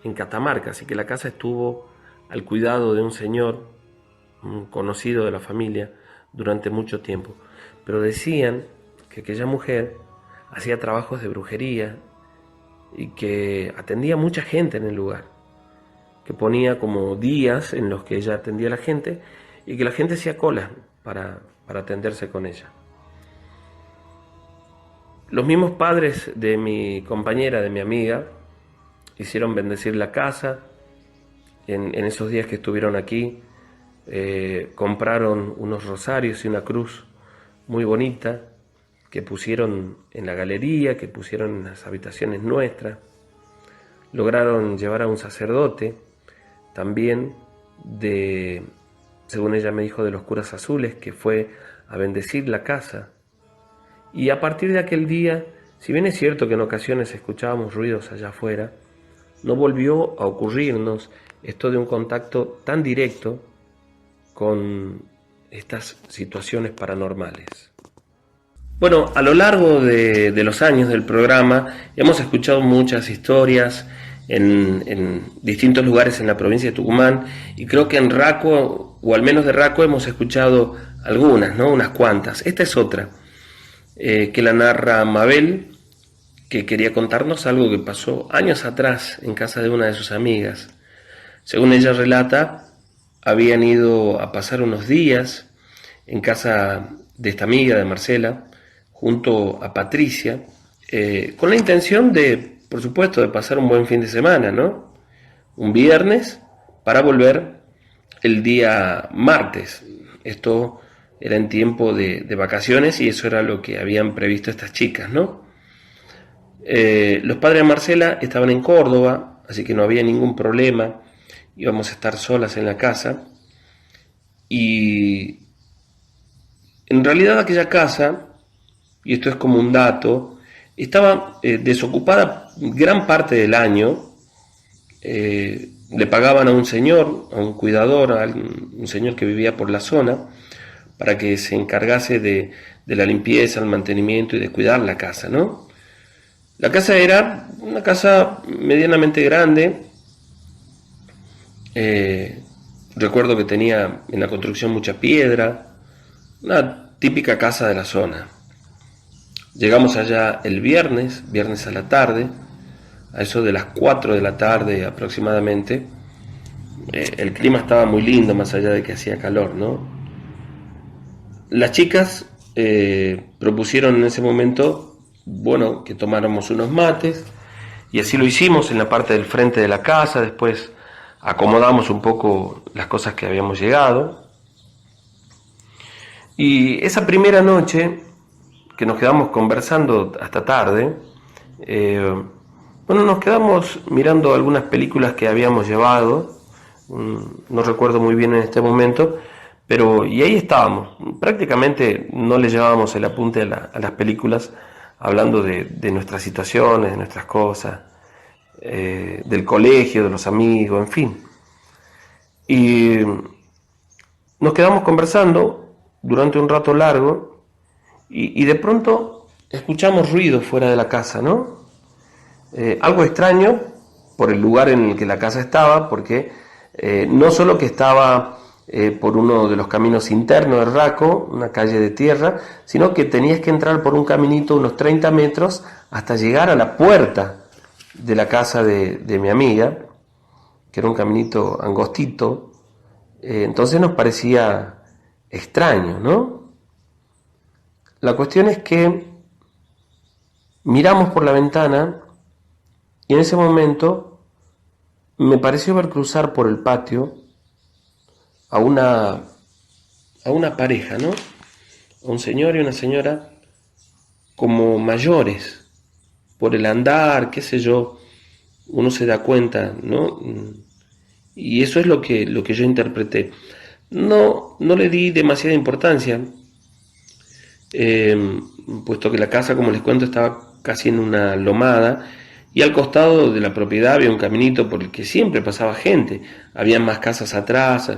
Speaker 2: en Catamarca, así que la casa estuvo al cuidado de un señor, un conocido de la familia, durante mucho tiempo. Pero decían que aquella mujer hacía trabajos de brujería y que atendía a mucha gente en el lugar, que ponía como días en los que ella atendía a la gente y que la gente hacía cola para atenderse con ella. Los mismos padres de mi compañera, de mi amiga, hicieron bendecir la casa. En esos días que estuvieron aquí, compraron unos rosarios y una cruz muy bonita que pusieron en la galería, que pusieron en las habitaciones nuestras. Lograron llevar a un sacerdote también según ella me dijo, de los curas azules, que fue a bendecir la casa. Y a partir de aquel día, si bien es cierto que en ocasiones escuchábamos ruidos allá afuera, no volvió a ocurrirnos esto de un contacto tan directo con estas situaciones paranormales. Bueno, a lo largo de los años del programa hemos escuchado muchas historias en distintos lugares en la provincia de Tucumán, y creo que en Raco, o al menos de Raco, hemos escuchado algunas, ¿no? Unas cuantas. Esta es otra, que la narra Mabel, que quería contarnos algo que pasó años atrás en casa de una de sus amigas. Según ella relata, habían ido a pasar unos días en casa de esta amiga, de Marcela, junto a Patricia, con la intención de, por supuesto, de pasar un buen fin de semana, ¿no? Un viernes para volver el día martes. Esto era en tiempo de vacaciones y eso era lo que habían previsto estas chicas, ¿no? Los padres de Marcela estaban en Córdoba, así que no había ningún problema, íbamos a estar solas en la casa, y en realidad aquella casa, y esto es como un dato, estaba desocupada gran parte del año. Le pagaban a un señor, a un cuidador, a un señor que vivía por la zona, para que se encargase de la limpieza, el mantenimiento y de cuidar la casa, ¿no? La casa era una casa medianamente grande. Recuerdo que tenía en la construcción mucha piedra, una típica casa de la zona. Llegamos allá el viernes a la tarde, a eso de las 4 de la tarde aproximadamente. El clima estaba muy lindo, más allá de que hacía calor, ¿no? Las chicas propusieron en ese momento, bueno, que tomáramos unos mates, y así lo hicimos en la parte del frente de la casa. Después acomodamos un poco las cosas que habíamos llegado. Y esa primera noche que nos quedamos conversando hasta tarde, bueno, nos quedamos mirando algunas películas que habíamos llevado, no recuerdo muy bien en este momento, pero y ahí estábamos, prácticamente no le llevábamos el apunte a las películas, hablando de nuestras situaciones, de nuestras cosas, del colegio, de los amigos, en fin. Y nos quedamos conversando durante un rato largo, y de pronto escuchamos ruido fuera de la casa, ¿no? Algo extraño por el lugar en el que la casa estaba, porque no solo que estaba por uno de los caminos internos de Raco, una calle de tierra, sino que tenías que entrar por un caminito unos 30 metros hasta llegar a la puerta de la casa de mi amiga, que era un caminito angostito. Entonces nos parecía extraño, ¿no? La cuestión es que miramos por la ventana y en ese momento me pareció ver cruzar por el patio a una pareja, ¿no? A un señor y una señora como mayores, por el andar, qué sé yo, uno se da cuenta, ¿no? Y eso es lo que yo interpreté. No le di demasiada importancia, puesto que la casa, como les cuento, estaba casi en una lomada y al costado de la propiedad había un caminito por el que siempre pasaba gente. Había más casas atrás,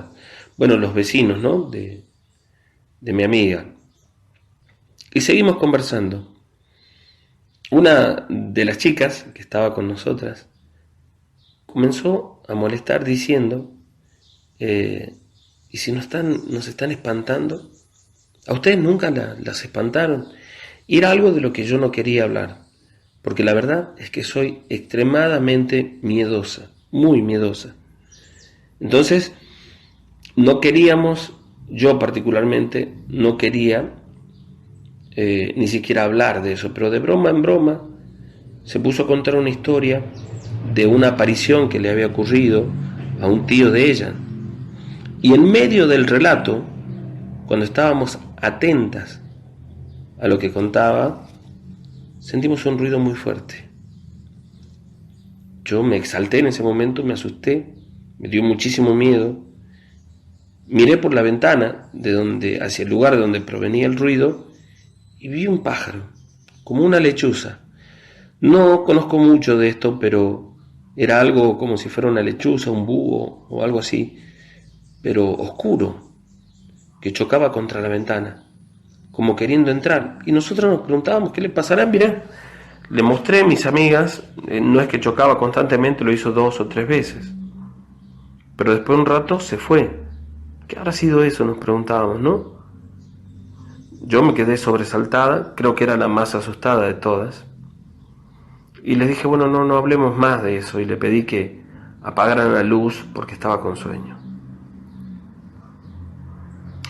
Speaker 2: bueno, los vecinos, ¿no? De mi amiga. Y seguimos conversando. Una de las chicas que estaba con nosotras comenzó a molestar diciendo, ¿y si nos están espantando? ¿A ustedes nunca las espantaron? Y era algo de lo que yo no quería hablar, porque la verdad es que soy extremadamente miedosa, muy miedosa. Entonces, no queríamos, yo particularmente, no quería ni siquiera hablar de eso, pero de broma en broma se puso a contar una historia de una aparición que le había ocurrido a un tío de ella. Y en medio del relato, cuando estábamos atentas a lo que contaba, sentimos un ruido muy fuerte. Yo me exalté en ese momento, me asusté, me dio muchísimo miedo. Miré por la ventana hacia el lugar de donde provenía el ruido y vi un pájaro, como una lechuza. No conozco mucho de esto, pero era algo como si fuera una lechuza, un búho o algo así, pero oscuro, que chocaba contra la ventana, como queriendo entrar. Y nosotros nos preguntábamos, ¿qué le pasará? Mirá, le mostré a mis amigas, no es que chocaba constantemente, lo hizo 2 o 3 veces. Pero después de un rato se fue. ¿Qué habrá sido eso? Nos preguntábamos, ¿no? Yo me quedé sobresaltada, creo que era la más asustada de todas. Y les dije, bueno, no hablemos más de eso, y le pedí que apagaran la luz porque estaba con sueño.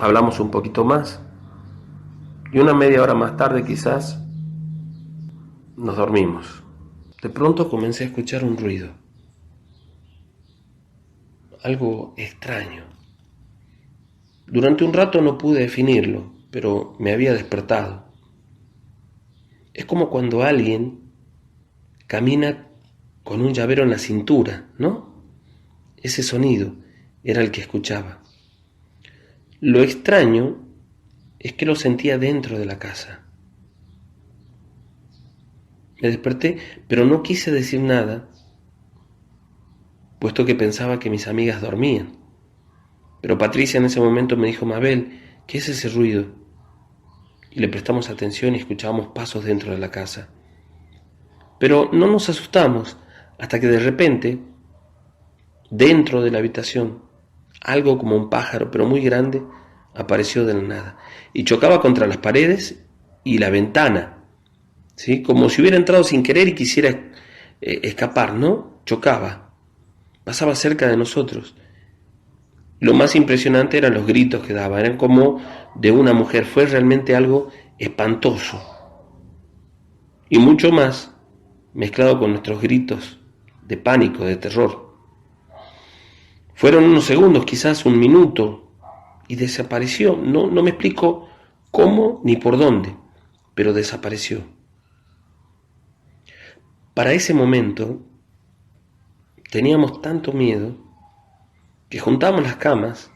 Speaker 2: Hablamos un poquito más, y una media hora más tarde quizás nos dormimos. De pronto comencé a escuchar un ruido, algo extraño. Durante un rato no pude definirlo, pero me había despertado. Es como cuando alguien camina con un llavero en la cintura, ¿no? Ese sonido era el que escuchaba. Lo extraño es que lo sentía dentro de la casa. Me desperté, pero no quise decir nada, puesto que pensaba que mis amigas dormían. Pero Patricia en ese momento me dijo, Mabel, ¿qué es ese ruido? Y le prestamos atención y escuchábamos pasos dentro de la casa. Pero no nos asustamos hasta que de repente, dentro de la habitación, algo como un pájaro, pero muy grande, apareció de la nada y chocaba contra las paredes y la ventana, ¿sí? Como si hubiera entrado sin querer y quisiera escapar, ¿no? Chocaba, pasaba cerca de nosotros. Lo más impresionante eran los gritos que daba, eran como de una mujer, fue realmente algo espantoso. Y mucho más mezclado con nuestros gritos de pánico, de terror. Fueron unos segundos, quizás un minuto, y desapareció. No me explico cómo ni por dónde, pero desapareció. Para ese momento teníamos tanto miedo que juntamos las camas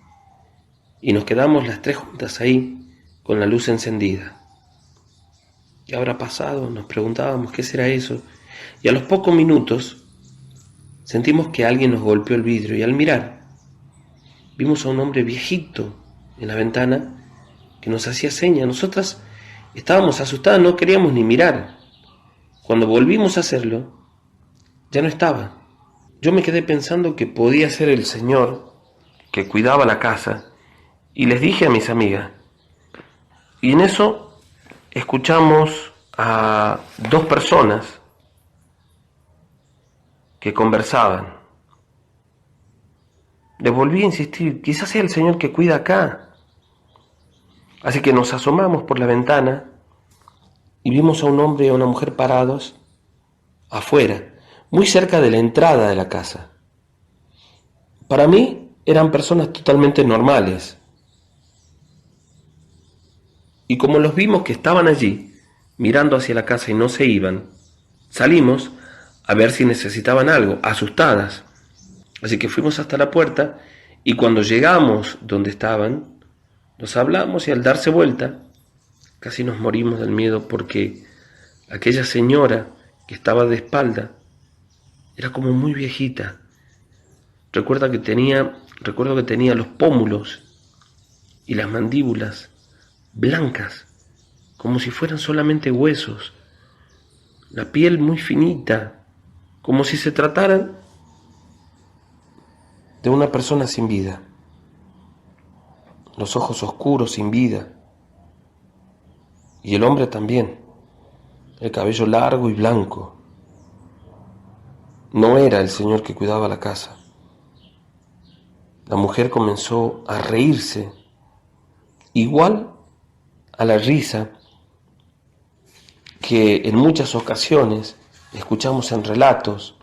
Speaker 2: y nos quedamos las 3 juntas ahí con la luz encendida. ¿Qué habrá pasado? Nos preguntábamos qué será eso. Y a los pocos minutos sentimos que alguien nos golpeó el vidrio y al mirar vimos a un hombre viejito en la ventana que nos hacía señas. Nosotras estábamos asustadas, no queríamos ni mirar. Cuando volvimos a hacerlo, ya no estaba. Yo me quedé pensando que podía ser el señor que cuidaba la casa y les dije a mis amigas. Y en eso escuchamos a 2 personas que conversaban. Les volví a insistir, quizás sea el señor que cuida acá. Así que nos asomamos por la ventana y vimos a un hombre y a una mujer parados afuera, muy cerca de la entrada de la casa. Para mí eran personas totalmente normales. Y como los vimos que estaban allí, mirando hacia la casa y no se iban, salimos a ver si necesitaban algo, asustadas. Así que fuimos hasta la puerta y cuando llegamos donde estaban, nos hablamos y al darse vuelta, casi nos morimos del miedo porque aquella señora que estaba de espalda era como muy viejita. Recuerdo que tenía los pómulos y las mandíbulas blancas, como si fueran solamente huesos, la piel muy finita, como si se trataran de una persona sin vida, los ojos oscuros sin vida, y el hombre también, el cabello largo y blanco. No era el señor que cuidaba la casa. La mujer comenzó a reírse, igual a la risa que en muchas ocasiones escuchamos en relatos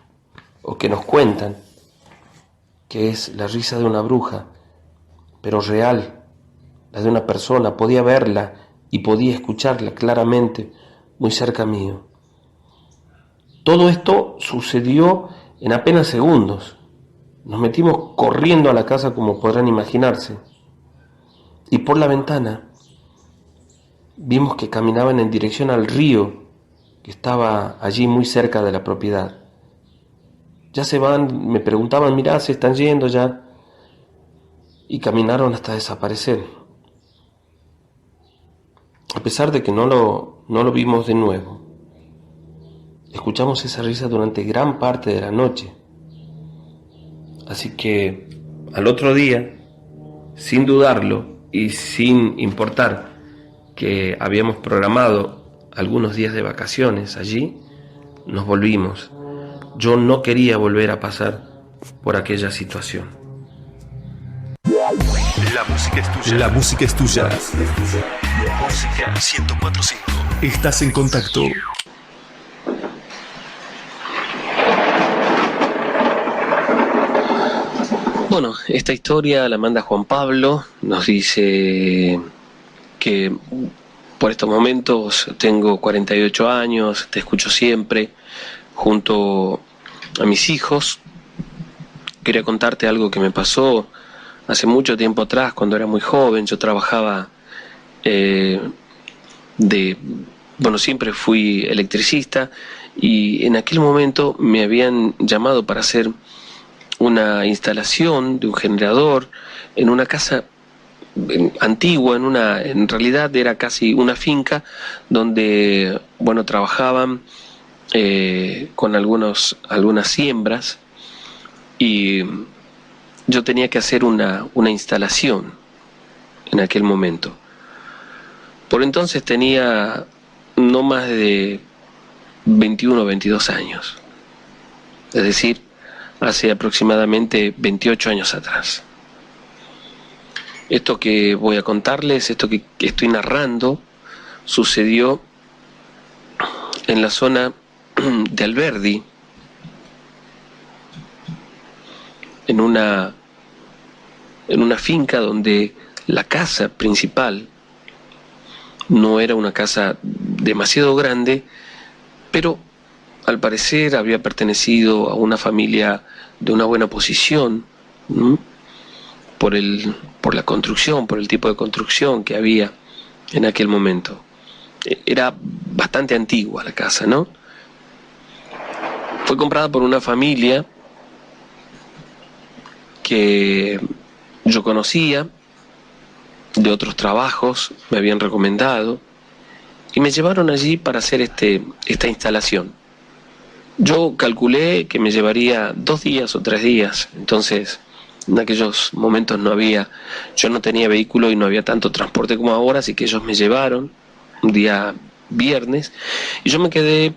Speaker 2: o que nos cuentan, que es la risa de una bruja, pero real, la de una persona. Podía verla y podía escucharla claramente muy cerca mío. Todo esto sucedió en apenas segundos. Nos metimos corriendo a la casa, como podrán imaginarse, y por la ventana vimos que caminaban en dirección al río que estaba allí muy cerca de la propiedad. Ya se van, me preguntaban, mirá, se están yendo ya, y caminaron hasta desaparecer. A pesar de que no lo vimos de nuevo, escuchamos esa risa durante gran parte de la noche. Así que al otro día, sin dudarlo y sin importar que habíamos programado algunos días de vacaciones allí, nos volvimos. Yo no quería volver a pasar por aquella situación.
Speaker 3: La música es tuya. La música es tuya. Música 104.5. Estás en contacto.
Speaker 2: Bueno, esta historia la manda Juan Pablo. Nos dice que por estos momentos tengo 48 años, te escucho siempre, junto a mis hijos. Quería contarte algo que me pasó hace mucho tiempo atrás, cuando era muy joven. Yo trabajaba siempre fui electricista, y en aquel momento me habían llamado para hacer una instalación de un generador en una casa antigua, en realidad era casi una finca donde trabajaban con algunas siembras, y yo tenía que hacer una instalación en aquel momento. Por entonces tenía no más de 21 o 22 años, es decir, hace aproximadamente 28 años atrás. Esto que voy a contarles, esto que estoy narrando, sucedió en la zona de Alberdi, en una finca donde la casa principal no era una casa demasiado grande, pero al parecer había pertenecido a una familia de una buena posición, por la construcción, por el tipo de construcción que había en aquel momento. Era bastante antigua la casa, ¿no? Fue comprada por una familia que yo conocía de otros trabajos, me habían recomendado, y me llevaron allí para hacer esta instalación. Yo calculé que me llevaría 2 días o 3 días, entonces en aquellos momentos yo no tenía vehículo y no había tanto transporte como ahora, así que ellos me llevaron un día viernes, y yo me quedé,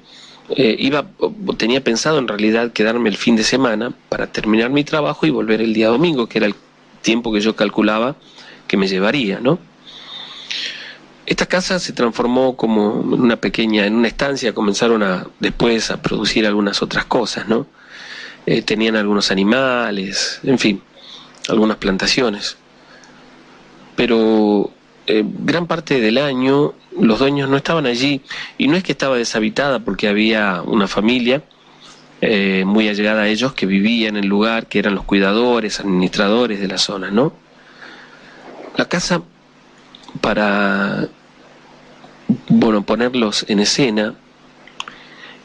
Speaker 2: tenía pensado en realidad quedarme el fin de semana para terminar mi trabajo y volver el día domingo, que era el tiempo que yo calculaba que me llevaría, ¿no? Esta casa se transformó como en una estancia. Comenzaron después a producir algunas otras cosas, ¿no? Tenían algunos animales, en fin. algunas plantaciones, pero gran parte del año los dueños no estaban allí, y no es que estaba deshabitada porque había una familia muy allegada a ellos que vivía en el lugar, que eran los cuidadores, administradores de la zona, ¿no? La casa, para, bueno, ponerlos en escena,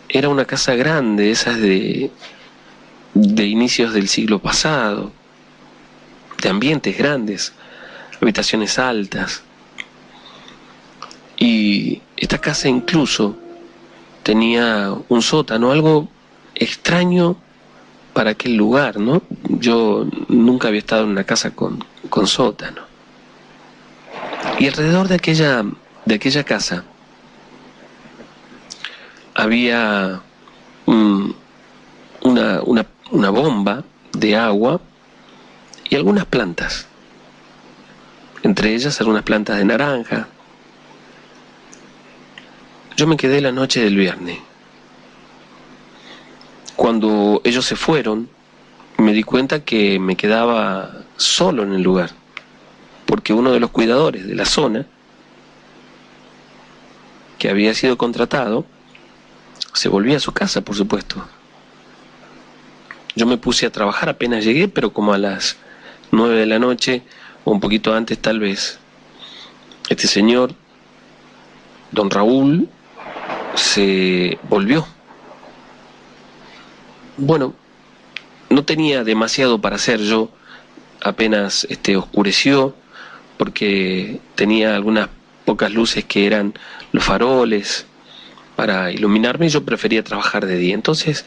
Speaker 2: era una casa grande, esas de inicios del siglo pasado, de ambientes grandes, habitaciones altas. Y esta casa incluso tenía un sótano, algo extraño para aquel lugar, ¿no? Yo nunca había estado en una casa con sótano. Y alrededor de aquella casa había una bomba de agua y algunas plantas, entre ellas algunas plantas de naranja. Yo me quedé la noche del viernes. Cuando ellos se fueron, me di cuenta que me quedaba solo en el lugar, porque uno de los cuidadores de la zona, que había sido contratado, se volvía a su casa, por supuesto. Yo me puse a trabajar apenas llegué, pero como a las 9 de la noche, o un poquito antes tal vez, este señor, don Raúl, se volvió. Bueno, no tenía demasiado para hacer yo, apenas oscureció, porque tenía algunas pocas luces que eran los faroles para iluminarme, y yo prefería trabajar de día. Entonces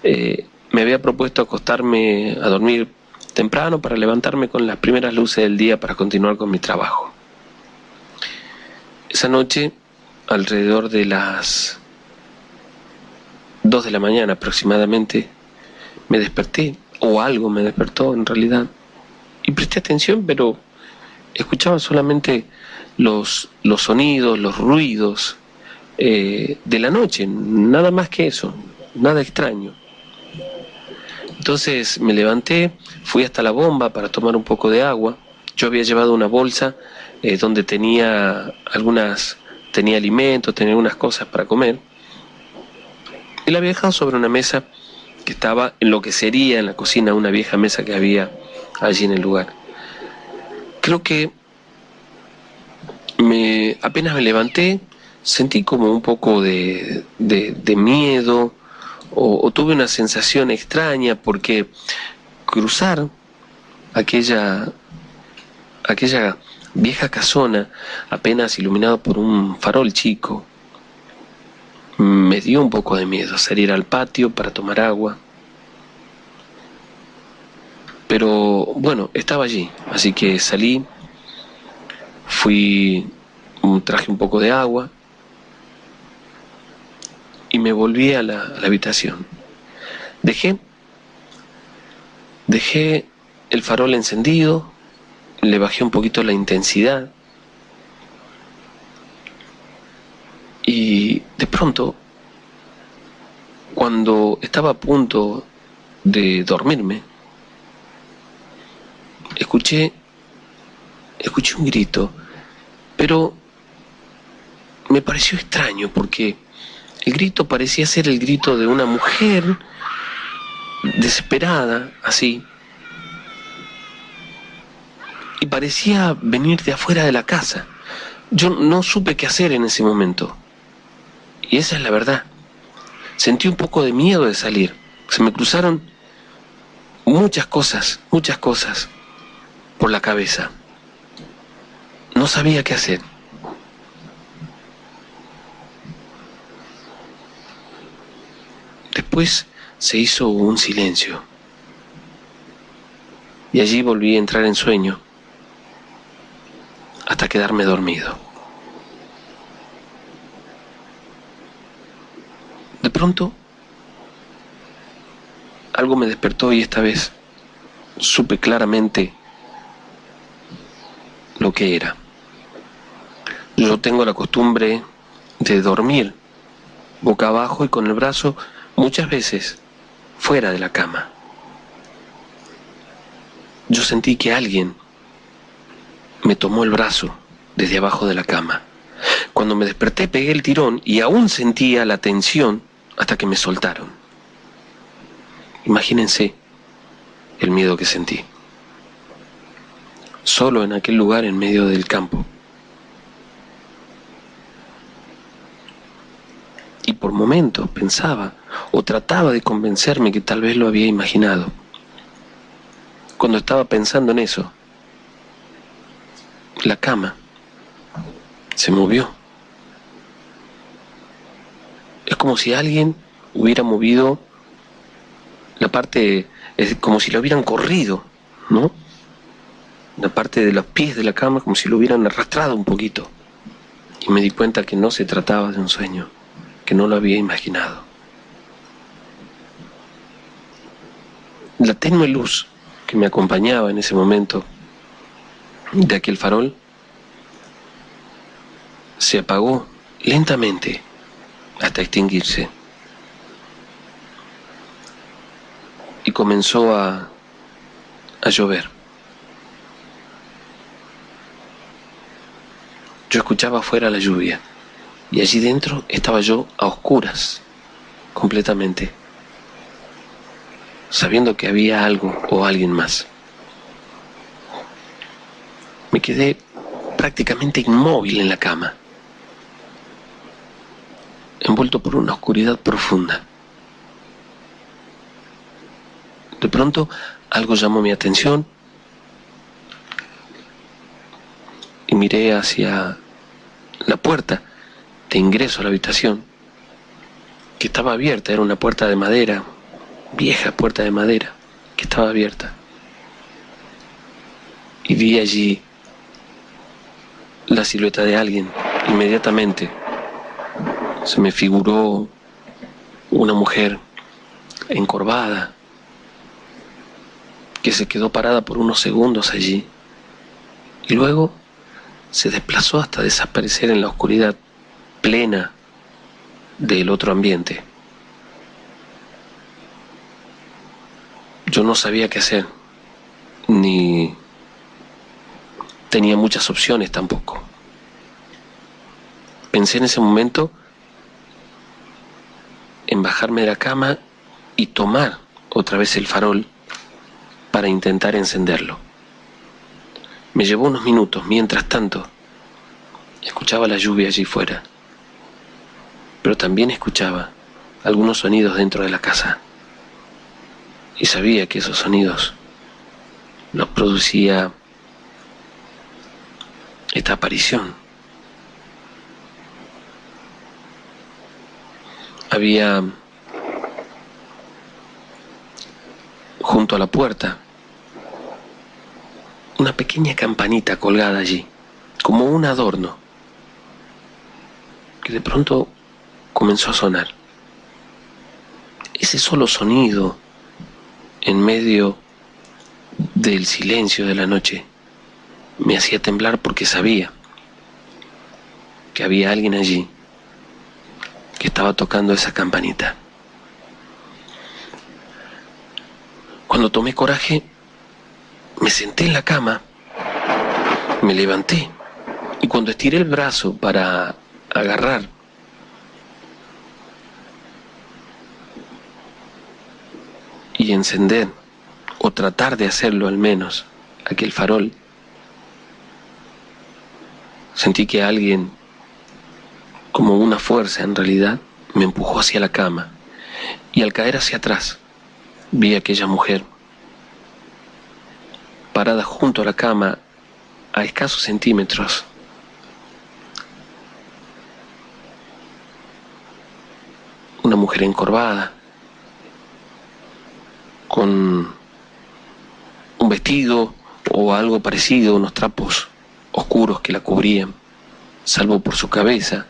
Speaker 2: me había propuesto acostarme a dormir temprano para levantarme con las primeras luces del día para continuar con mi trabajo. Esa noche, alrededor de las 2 de la mañana aproximadamente, me desperté, o algo me despertó en realidad, y presté atención, pero escuchaba solamente los sonidos, los ruidos de la noche, nada más que eso, nada extraño. Entonces me levanté, fui hasta la bomba para tomar un poco de agua. Yo había llevado una bolsa donde tenía alimentos, tenía algunas cosas para comer, y la había dejado sobre una mesa que estaba en lo que sería en la cocina, una vieja mesa que había allí en el lugar. Creo que apenas me levanté, sentí como un poco de miedo, o tuve una sensación extraña, porque cruzar aquella vieja casona, apenas iluminado por un farol chico, me dio un poco de miedo salir al patio para tomar agua. Pero bueno, estaba allí, así que salí, traje un poco de agua y me volví a la habitación. Dejé el farol encendido, le bajé un poquito la intensidad, y de pronto, cuando estaba a punto de dormirme, escuché un grito, pero me pareció extraño, porque el grito parecía ser el grito de una mujer desesperada, así, y parecía venir de afuera de la casa. Yo no supe qué hacer en ese momento, y esa es la verdad. Sentí un poco de miedo de salir. Se me cruzaron muchas cosas por la cabeza. No sabía qué hacer. Después se hizo un silencio, y allí volví a entrar en sueño hasta quedarme dormido. De pronto, algo me despertó, y esta vez supe claramente lo que era. Yo tengo la costumbre de dormir boca abajo y con el brazo muchas veces fuera de la cama. yo sentí que alguien me tomó el brazo desde abajo de la cama. Cuando me desperté pegué el tirón y aún sentía la tensión hasta que me soltaron. Imagínense el miedo que sentí. Solo en aquel lugar en medio del campo. Y por momentos pensaba o trataba de convencerme que tal vez lo había imaginado. Cuando estaba pensando en eso, la cama se movió. Es como si alguien hubiera movido la parte, es como si lo hubieran corrido, ¿no? La parte de los pies de la cama, como si lo hubieran arrastrado un poquito. Y me di cuenta que no se trataba de un sueño, que no lo había imaginado. La tenue luz que me acompañaba en ese momento de aquel farol se apagó lentamente hasta extinguirse y comenzó a llover. Yo escuchaba afuera la lluvia y allí dentro estaba yo a oscuras, completamente, sabiendo que había algo o alguien más. Me quedé prácticamente inmóvil en la cama, envuelto por una oscuridad profunda. De pronto, algo llamó mi atención y miré hacia la puerta de ingreso a la habitación, que estaba abierta. Era una puerta de madera, vieja puerta de madera, que estaba abierta. Y vi allí la silueta de alguien. Inmediatamente se me figuró una mujer encorvada que se quedó parada por unos segundos allí y luego se desplazó hasta desaparecer en la oscuridad plena del otro ambiente. Yo no sabía qué hacer, ni tenía muchas opciones tampoco. Pensé en ese momento en bajarme de la cama y tomar otra vez el farol para intentar encenderlo. Me llevó unos minutos. Mientras tanto, escuchaba la lluvia allí fuera, pero también escuchaba algunos sonidos dentro de la casa. Y sabía que esos sonidos los producía esta aparición. Había junto a la puerta una pequeña campanita colgada allí, como un adorno, que de pronto comenzó a sonar. Ese solo sonido en medio del silencio de la noche me hacía temblar, porque sabía que había alguien allí que estaba tocando esa campanita. Cuando tomé coraje, me senté en la cama, me levanté y cuando estiré el brazo para agarrar y encender, o tratar de hacerlo al menos, aquel farol, sentí que alguien, como una fuerza en realidad, me empujó hacia la cama y al caer hacia atrás vi a aquella mujer parada junto a la cama a escasos centímetros. Una mujer encorvada, con un vestido o algo parecido, unos trapos oscuros que la cubrían, salvo por su cabeza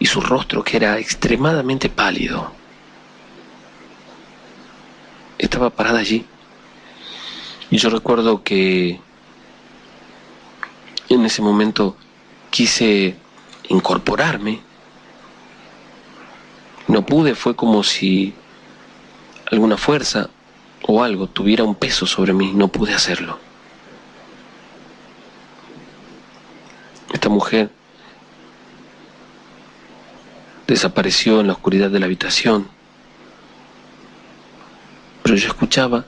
Speaker 2: y su rostro, que era extremadamente pálido. Estaba parada allí. Y yo recuerdo que en ese momento quise incorporarme. No pude, fue como si alguna fuerza o algo tuviera un peso sobre mí, no pude hacerlo. Esta mujer desapareció en la oscuridad de la habitación, pero yo escuchaba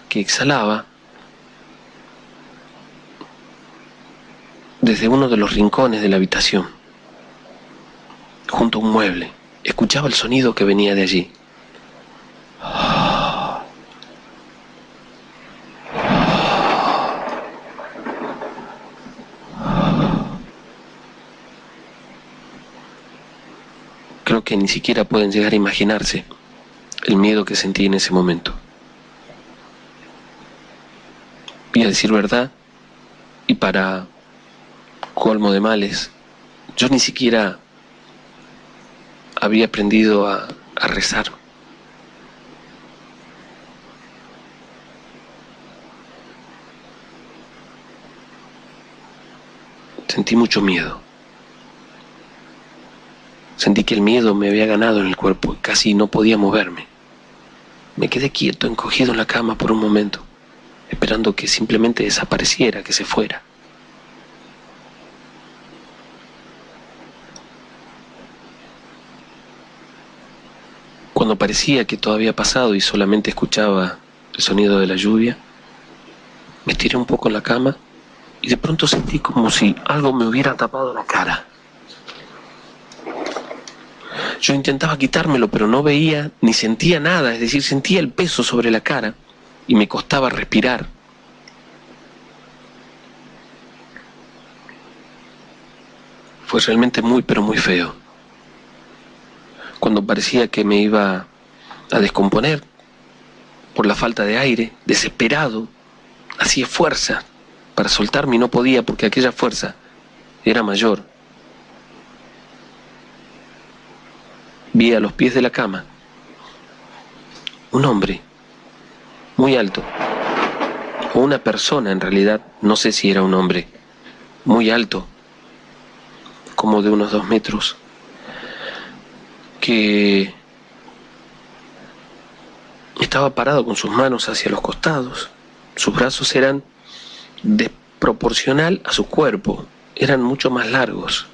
Speaker 2: que exhalaba desde uno de los rincones de la habitación, junto a un mueble. Escuchaba el sonido que venía de allí. Creo que ni siquiera pueden llegar a imaginarse el miedo que sentí en ese momento. Y a decir verdad, y para colmo de males, yo ni siquiera había aprendido a rezar. Sentí mucho miedo. Sentí que el miedo me había ganado en el cuerpo y casi no podía moverme. Me quedé quieto, encogido en la cama por un momento, esperando que simplemente desapareciera, que se fuera. Cuando parecía que todo había pasado y solamente escuchaba el sonido de la lluvia, me estiré un poco en la cama y de pronto sentí como si algo me hubiera tapado la cara. Yo intentaba quitármelo, pero no veía ni sentía nada, es decir, sentía el peso sobre la cara y me costaba respirar. Fue realmente muy, pero muy feo. Cuando parecía que me iba a descomponer por la falta de aire, desesperado, hacía fuerza para soltarme y no podía porque aquella fuerza era mayor. Vi a los pies de la cama un hombre muy alto, o una persona en realidad, no sé si era un hombre, muy alto, como de unos 2 metros, que estaba parado con sus manos hacia los costados. Sus brazos eran desproporcional a su cuerpo, eran mucho más largos.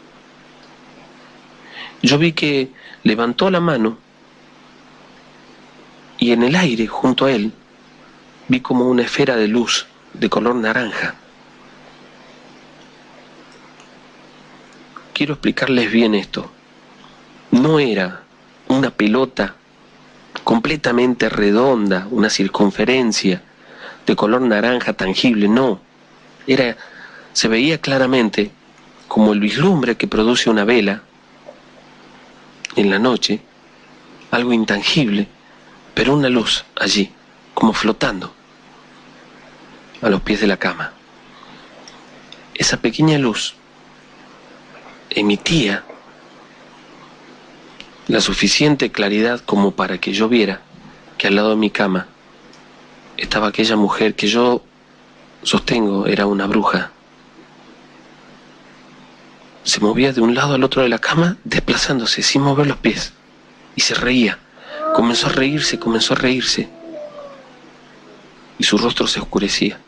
Speaker 2: Yo vi que levantó la mano y en el aire, junto a él, vi como una esfera de luz de color naranja. Quiero explicarles bien esto. No era una pelota completamente redonda, una circunferencia de color naranja tangible, no. Se veía claramente como el vislumbre que produce una vela en la noche, algo intangible, pero una luz allí, como flotando, a los pies de la cama. Esa pequeña luz emitía la suficiente claridad como para que yo viera que al lado de mi cama estaba aquella mujer que yo sostengo era una bruja. Se movía de un lado al otro de la cama, desplazándose sin mover los pies, y se reía. Comenzó a reírse, y su rostro se oscurecía.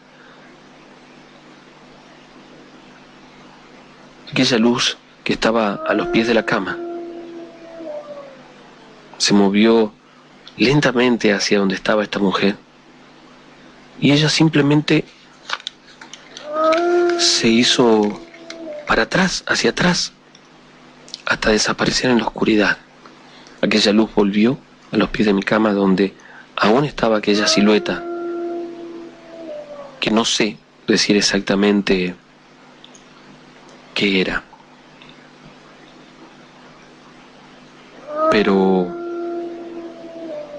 Speaker 2: Aquella luz que estaba a los pies de la cama se movió lentamente hacia donde estaba esta mujer, y ella simplemente se hizo para atrás, hacia atrás, hasta desaparecer en la oscuridad. Aquella luz volvió a los pies de mi cama, donde aún estaba aquella silueta, que no sé decir exactamente qué era, pero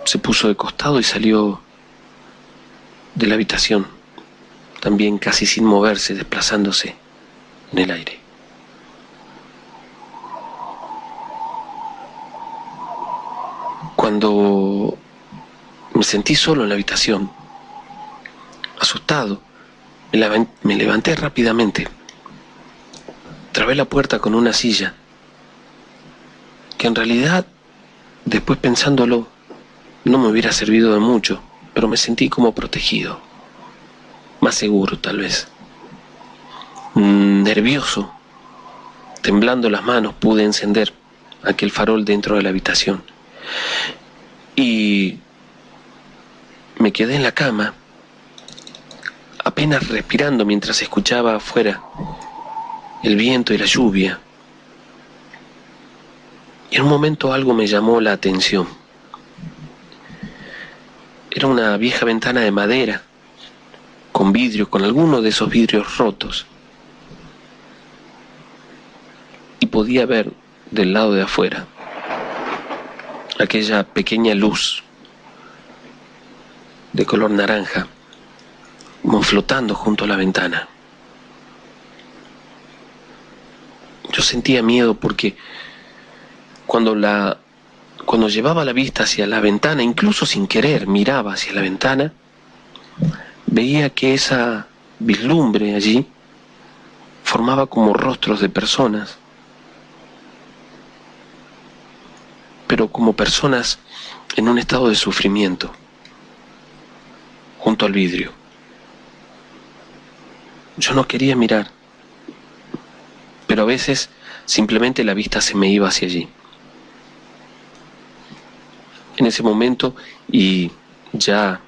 Speaker 2: se puso de costado y salió de la habitación, también casi sin moverse, desplazándose en el aire. Cuando me sentí solo en la habitación, asustado, me levanté rápidamente, trabé la puerta con una silla, que en realidad, después pensándolo, no me hubiera servido de mucho, pero me sentí como protegido, más seguro tal vez. Nervioso, temblando las manos, pude encender aquel farol dentro de la habitación y me quedé en la cama, apenas respirando mientras escuchaba afuera el viento y la lluvia. Y en un momento algo me llamó la atención. Era una vieja ventana de madera, con vidrio, con alguno de esos vidrios rotos. Y podía ver del lado de afuera aquella pequeña luz de color naranja, como flotando junto a la ventana. Yo sentía miedo porque cuando llevaba la vista hacia la ventana, incluso sin querer miraba hacia la ventana, veía que esa vislumbre allí formaba como rostros de personas, pero como personas en un estado de sufrimiento, junto al vidrio. Yo no quería mirar, pero a veces simplemente la vista se me iba hacia allí. En ese momento, y ya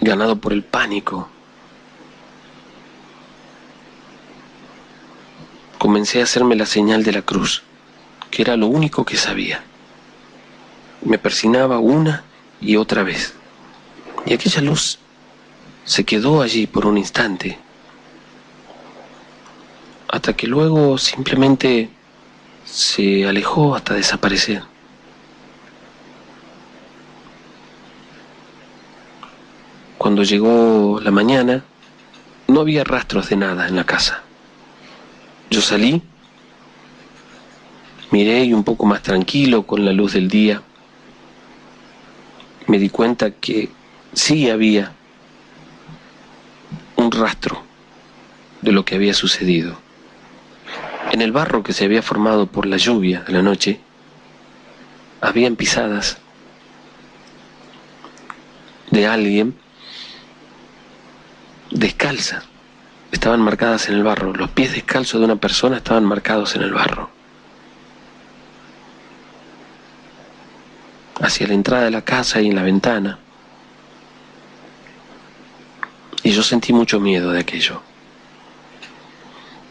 Speaker 2: ganado por el pánico, comencé a hacerme la señal de la cruz, que era lo único que sabía. Me persignaba una y otra vez, y aquella luz se quedó allí por un instante, hasta que luego simplemente se alejó hasta desaparecer. Cuando llegó la mañana, no había rastros de nada en la casa. Yo salí, miré y un poco más tranquilo con la luz del día, me di cuenta que sí había un rastro de lo que había sucedido. En el barro que se había formado por la lluvia de la noche, habían pisadas de alguien descalza. Estaban marcadas en el barro. Los pies descalzos de una persona estaban marcados en el barro. Hacia la entrada de la casa y en la ventana. Y yo sentí mucho miedo de aquello.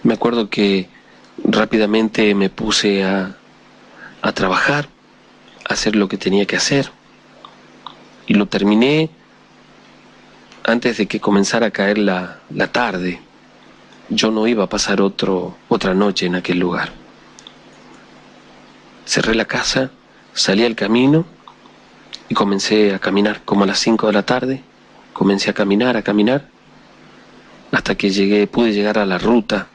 Speaker 2: Me acuerdo que rápidamente me puse a trabajar, a hacer lo que tenía que hacer. Y lo terminé antes de que comenzara a caer la tarde. Yo no iba a pasar otra noche en aquel lugar. Cerré la casa, salí al camino y comencé a caminar. Como a las 5 de la tarde, comencé a caminar, hasta que pude llegar a la ruta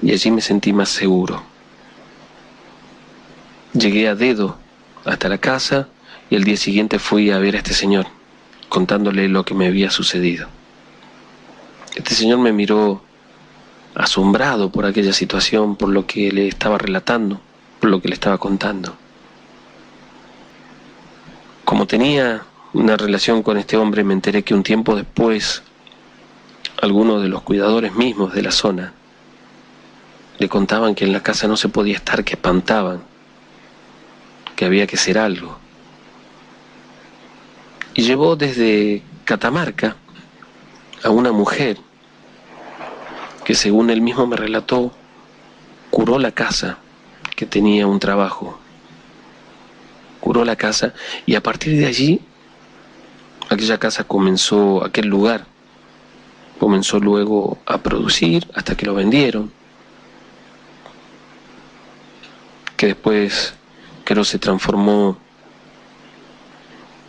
Speaker 2: y allí me sentí más seguro. Llegué a dedo hasta la casa y el día siguiente fui a ver a este señor, contándole lo que me había sucedido. Este señor me miró asombrado por aquella situación, por lo que le estaba relatando, por lo que le estaba contando. Como tenía una relación con este hombre, me enteré que un tiempo después, algunos de los cuidadores mismos de la zona le contaban que en la casa no se podía estar, que espantaban, que había que hacer algo. Y llevó desde Catamarca a una mujer que, según él mismo me relató, curó la casa, que tenía un trabajo. Curó la casa y a partir de allí, aquel lugar comenzó luego a producir hasta que lo vendieron. Que después creo se transformó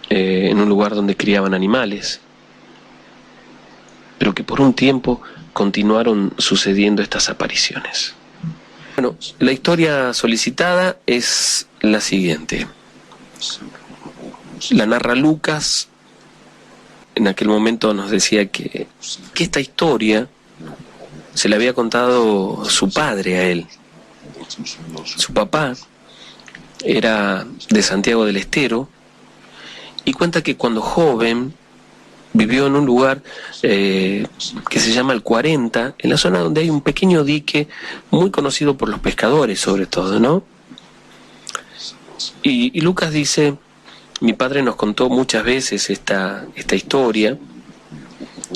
Speaker 2: en un lugar donde criaban animales, pero que por un tiempo continuaron sucediendo estas apariciones. Bueno, la historia solicitada es la siguiente. La narra Lucas. En aquel momento nos decía que esta historia se le había contado su padre a él. Su papá era de Santiago del Estero y cuenta que cuando joven vivió en un lugar que se llama el 40, en la zona donde hay un pequeño dique muy conocido por los pescadores sobre todo, ¿no? Y Lucas dice, mi padre nos contó muchas veces esta historia,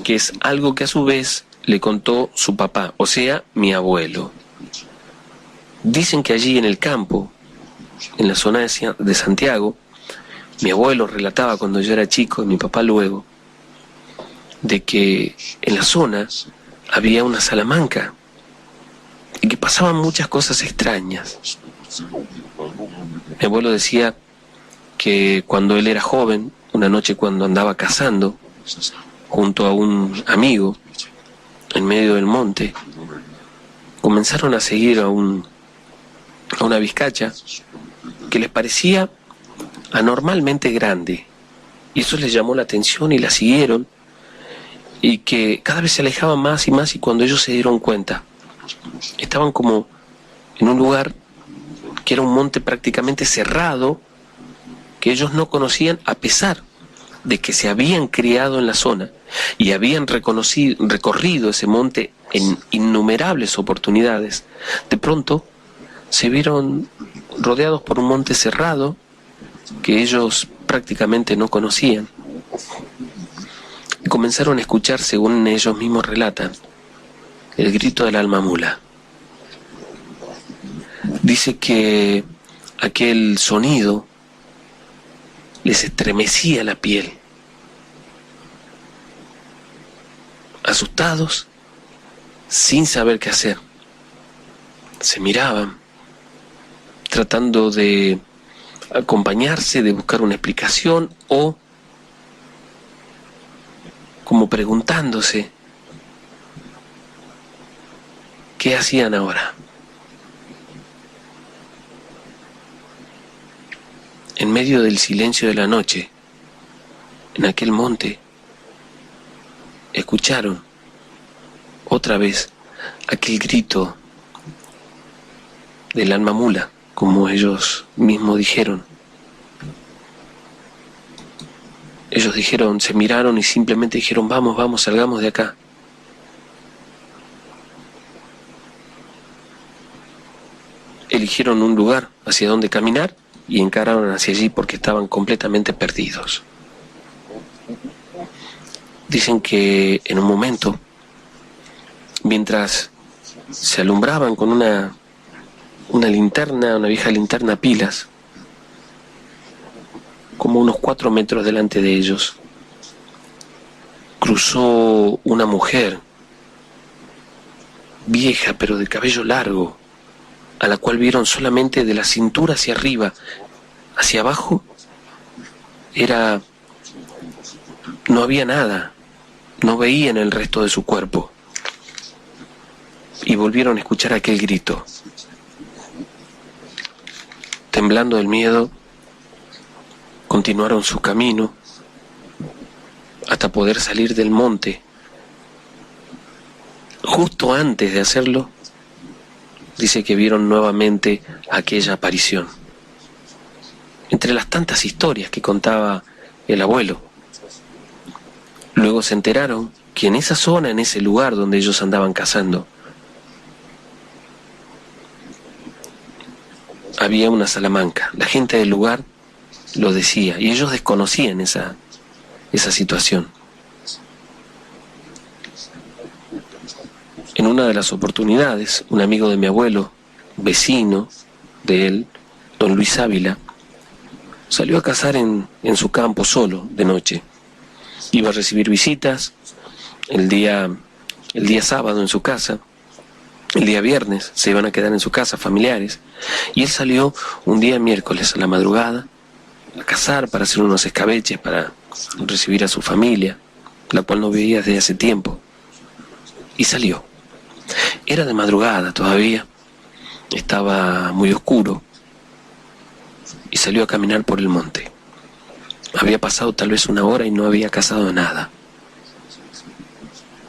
Speaker 2: que es algo que a su vez le contó su papá, o sea, mi abuelo. Dicen que allí en el campo, en la zona de Santiago, mi abuelo relataba cuando yo era chico, y mi papá luego, de que en la zona había una salamanca y que pasaban muchas cosas extrañas. Mi abuelo decía que cuando él era joven, una noche cuando andaba cazando, junto a un amigo, en medio del monte, comenzaron a seguir a una vizcacha que les parecía anormalmente grande, y eso les llamó la atención y la siguieron, y que cada vez se alejaban más y más, y cuando ellos se dieron cuenta, estaban como en un lugar que era un monte prácticamente cerrado, que ellos no conocían, a pesar de que se habían criado en la zona y habían recorrido ese monte en innumerables oportunidades. De pronto se vieron rodeados por un monte cerrado que ellos prácticamente no conocían. Y comenzaron a escuchar, según ellos mismos relatan, el grito del alma mula. Dice que aquel sonido les estremecía la piel. Asustados, sin saber qué hacer, se miraban, tratando de acompañarse, de buscar una explicación, o como preguntándose qué hacían ahora. En medio del silencio de la noche, en aquel monte, escucharon otra vez aquel grito del alma mula, como ellos mismos dijeron. Ellos dijeron, se miraron y simplemente dijeron, vamos, vamos, salgamos de acá. Eligieron un lugar hacia donde caminar y encararon hacia allí porque estaban completamente perdidos. Dicen que en un momento, mientras se alumbraban con una linterna, una vieja linterna a pilas, como unos 4 metros delante de ellos, cruzó una mujer, vieja pero de cabello largo, a la cual vieron solamente de la cintura hacia arriba. Hacia abajo no había nada, no veían el resto de su cuerpo. Y volvieron a escuchar aquel grito. Temblando del miedo, continuaron su camino hasta poder salir del monte. Justo antes de hacerlo, dice que vieron nuevamente aquella aparición. Entre las tantas historias que contaba el abuelo, luego se enteraron que en esa zona, en ese lugar donde ellos andaban cazando, había una salamanca. La gente del lugar lo decía y ellos desconocían esa situación. En una de las oportunidades, un amigo de mi abuelo, vecino de él, don Luis Ávila, salió a cazar en su campo solo de noche. Iba a recibir visitas el día sábado en su casa, el día viernes se iban a quedar en su casa familiares, y él salió un día miércoles a la madrugada a cazar para hacer unos escabeches para recibir a su familia, la cual no veía desde hace tiempo, y salió. Era de madrugada todavía, estaba muy oscuro, y salió a caminar por el monte. Había pasado tal vez 1 hora y no había cazado nada.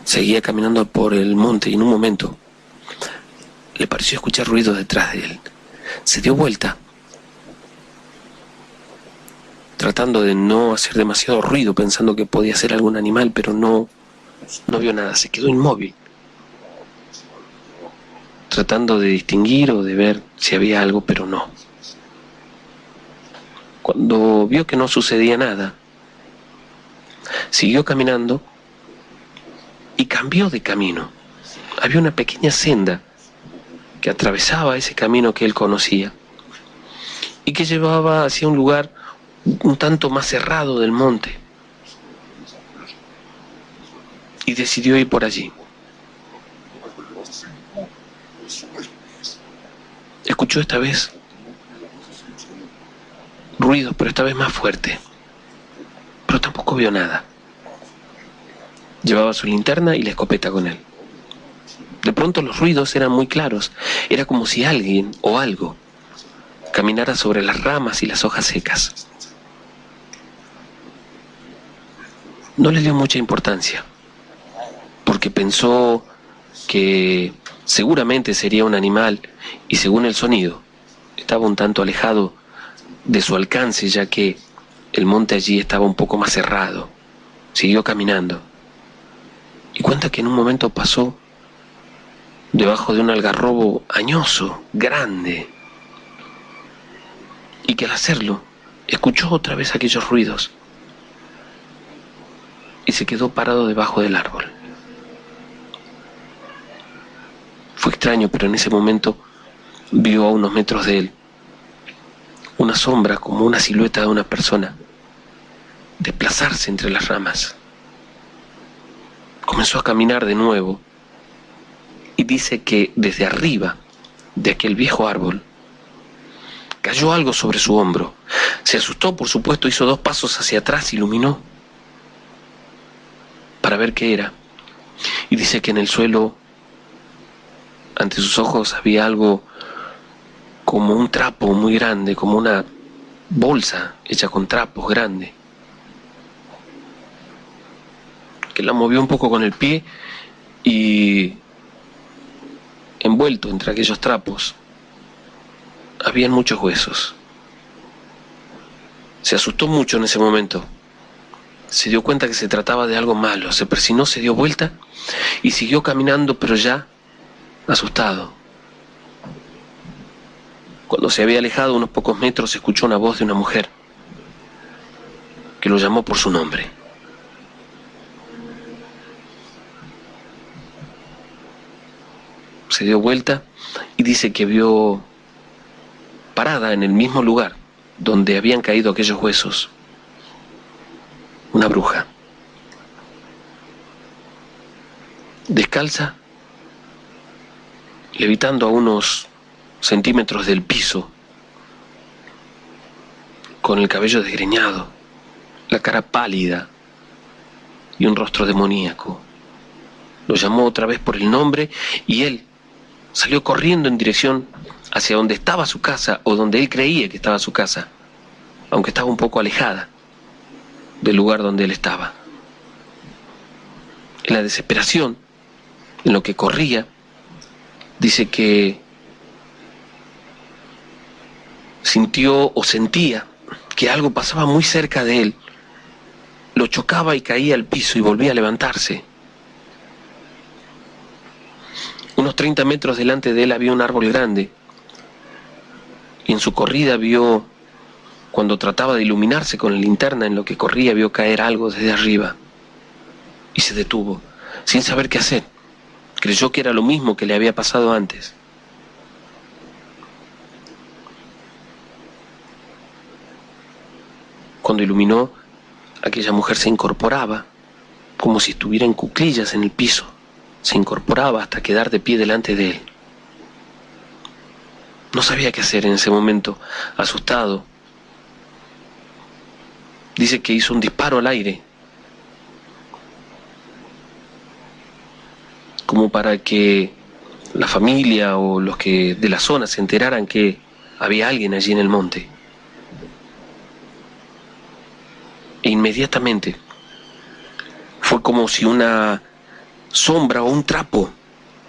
Speaker 2: Seguía caminando por el monte y en un momento le pareció escuchar ruidos detrás de él. Se dio vuelta tratando de no hacer demasiado ruido, pensando que podía ser algún animal, pero no vio nada, se quedó inmóvil, tratando de distinguir o de ver si había algo, pero no. Cuando vio que no sucedía nada, siguió caminando y cambió de camino. Había una pequeña senda que atravesaba ese camino que él conocía y que llevaba hacia un lugar un tanto más cerrado del monte, y decidió ir por allí. Escuchó esta vez ruidos, pero esta vez más fuerte, pero tampoco vio nada. Llevaba su linterna y la escopeta con él. De pronto los ruidos eran muy claros, era como si alguien o algo caminara sobre las ramas y las hojas secas. No le dio mucha importancia, porque pensó que seguramente sería un animal, y según el sonido, estaba un tanto alejado de su alcance, ya que el monte allí estaba un poco más cerrado. Siguió caminando y cuenta que en un momento pasó debajo de un algarrobo añoso, grande, y que al hacerlo escuchó otra vez aquellos ruidos y se quedó parado debajo del árbol. Fue extraño, pero en ese momento vio a unos metros de él una sombra, como una silueta de una persona, desplazarse entre las ramas. Comenzó a caminar de nuevo y dice que desde arriba de aquel viejo árbol cayó algo sobre su hombro. Se asustó, por supuesto, hizo 2 pasos hacia atrás, iluminó para ver qué era, y dice que en el suelo, ante sus ojos, había algo como un trapo muy grande, como una bolsa hecha con trapos grande, que la movió un poco con el pie, y envuelto entre aquellos trapos habían muchos huesos. Se asustó mucho en ese momento. Se dio cuenta que se trataba de algo malo. Se persinó, se dio vuelta y siguió caminando, pero ya asustado. Cuando se había alejado unos pocos metros, escuchó una voz de una mujer que lo llamó por su nombre. Se dio vuelta y dice que vio parada en el mismo lugar donde habían caído aquellos huesos una bruja, descalza, levitando a unos centímetros del piso, con el cabello desgreñado, la cara pálida y un rostro demoníaco. Lo llamó otra vez por el nombre y él salió corriendo en dirección hacia donde estaba su casa, o donde él creía que estaba su casa, aunque estaba un poco alejada del lugar donde él estaba. En la desesperación, en lo que corría, dice que sintió o sentía que algo pasaba muy cerca de él, lo chocaba y caía al piso y volvía a levantarse. Unos 30 metros delante de él había un árbol grande, y en su corrida vio, cuando trataba de iluminarse con la linterna en lo que corría, vio caer algo desde arriba y se detuvo, sin saber qué hacer. Creyó que era lo mismo que le había pasado antes. Cuando iluminó, aquella mujer se incorporaba, como si estuviera en cuclillas en el piso. Se incorporaba hasta quedar de pie delante de él. No sabía qué hacer en ese momento, asustado. Dice que hizo un disparo al aire, como para que la familia o los que de la zona se enteraran que había alguien allí en el monte. E inmediatamente fue como si una sombra o un trapo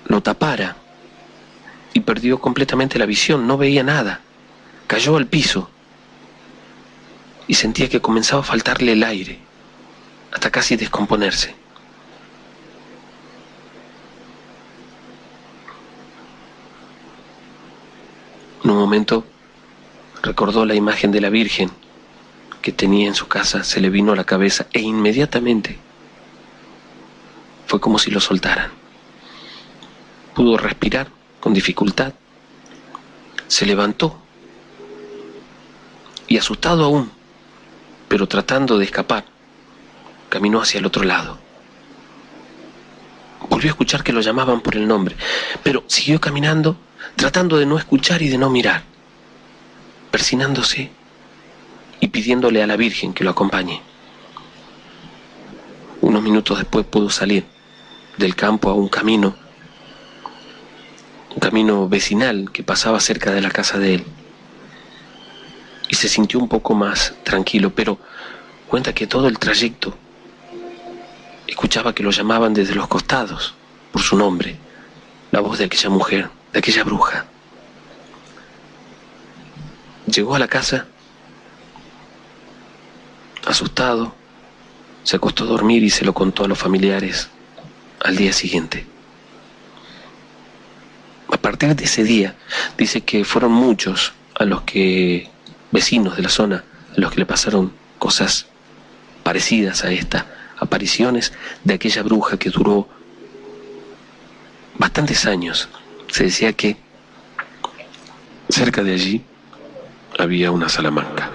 Speaker 2: lo tapara y perdió completamente la visión, no veía nada, cayó al piso y sentía que comenzaba a faltarle el aire, hasta casi descomponerse. En un momento recordó la imagen de la Virgen que tenía en su casa, se le vino a la cabeza e inmediatamente fue como si lo soltaran. Pudo respirar con dificultad, se levantó y, asustado aún, pero tratando de escapar, caminó hacia el otro lado. Volvió a escuchar que lo llamaban por el nombre, pero siguió caminando, tratando de no escuchar y de no mirar, persignándose y pidiéndole a la Virgen que lo acompañe. Unos minutos después pudo salir del campo a un camino vecinal que pasaba cerca de la casa de él, y se sintió un poco más tranquilo, pero cuenta que todo el trayecto escuchaba que lo llamaban desde los costados por su nombre, la voz de aquella mujer, de aquella bruja. Llegó a la casa asustado, se acostó a dormir y se lo contó a los familiares al día siguiente. A partir de ese día, dice que fueron muchos vecinos de la zona, a los que le pasaron cosas parecidas a esta, apariciones de aquella bruja que duró bastantes años. Se decía que cerca de allí había una Salamanca.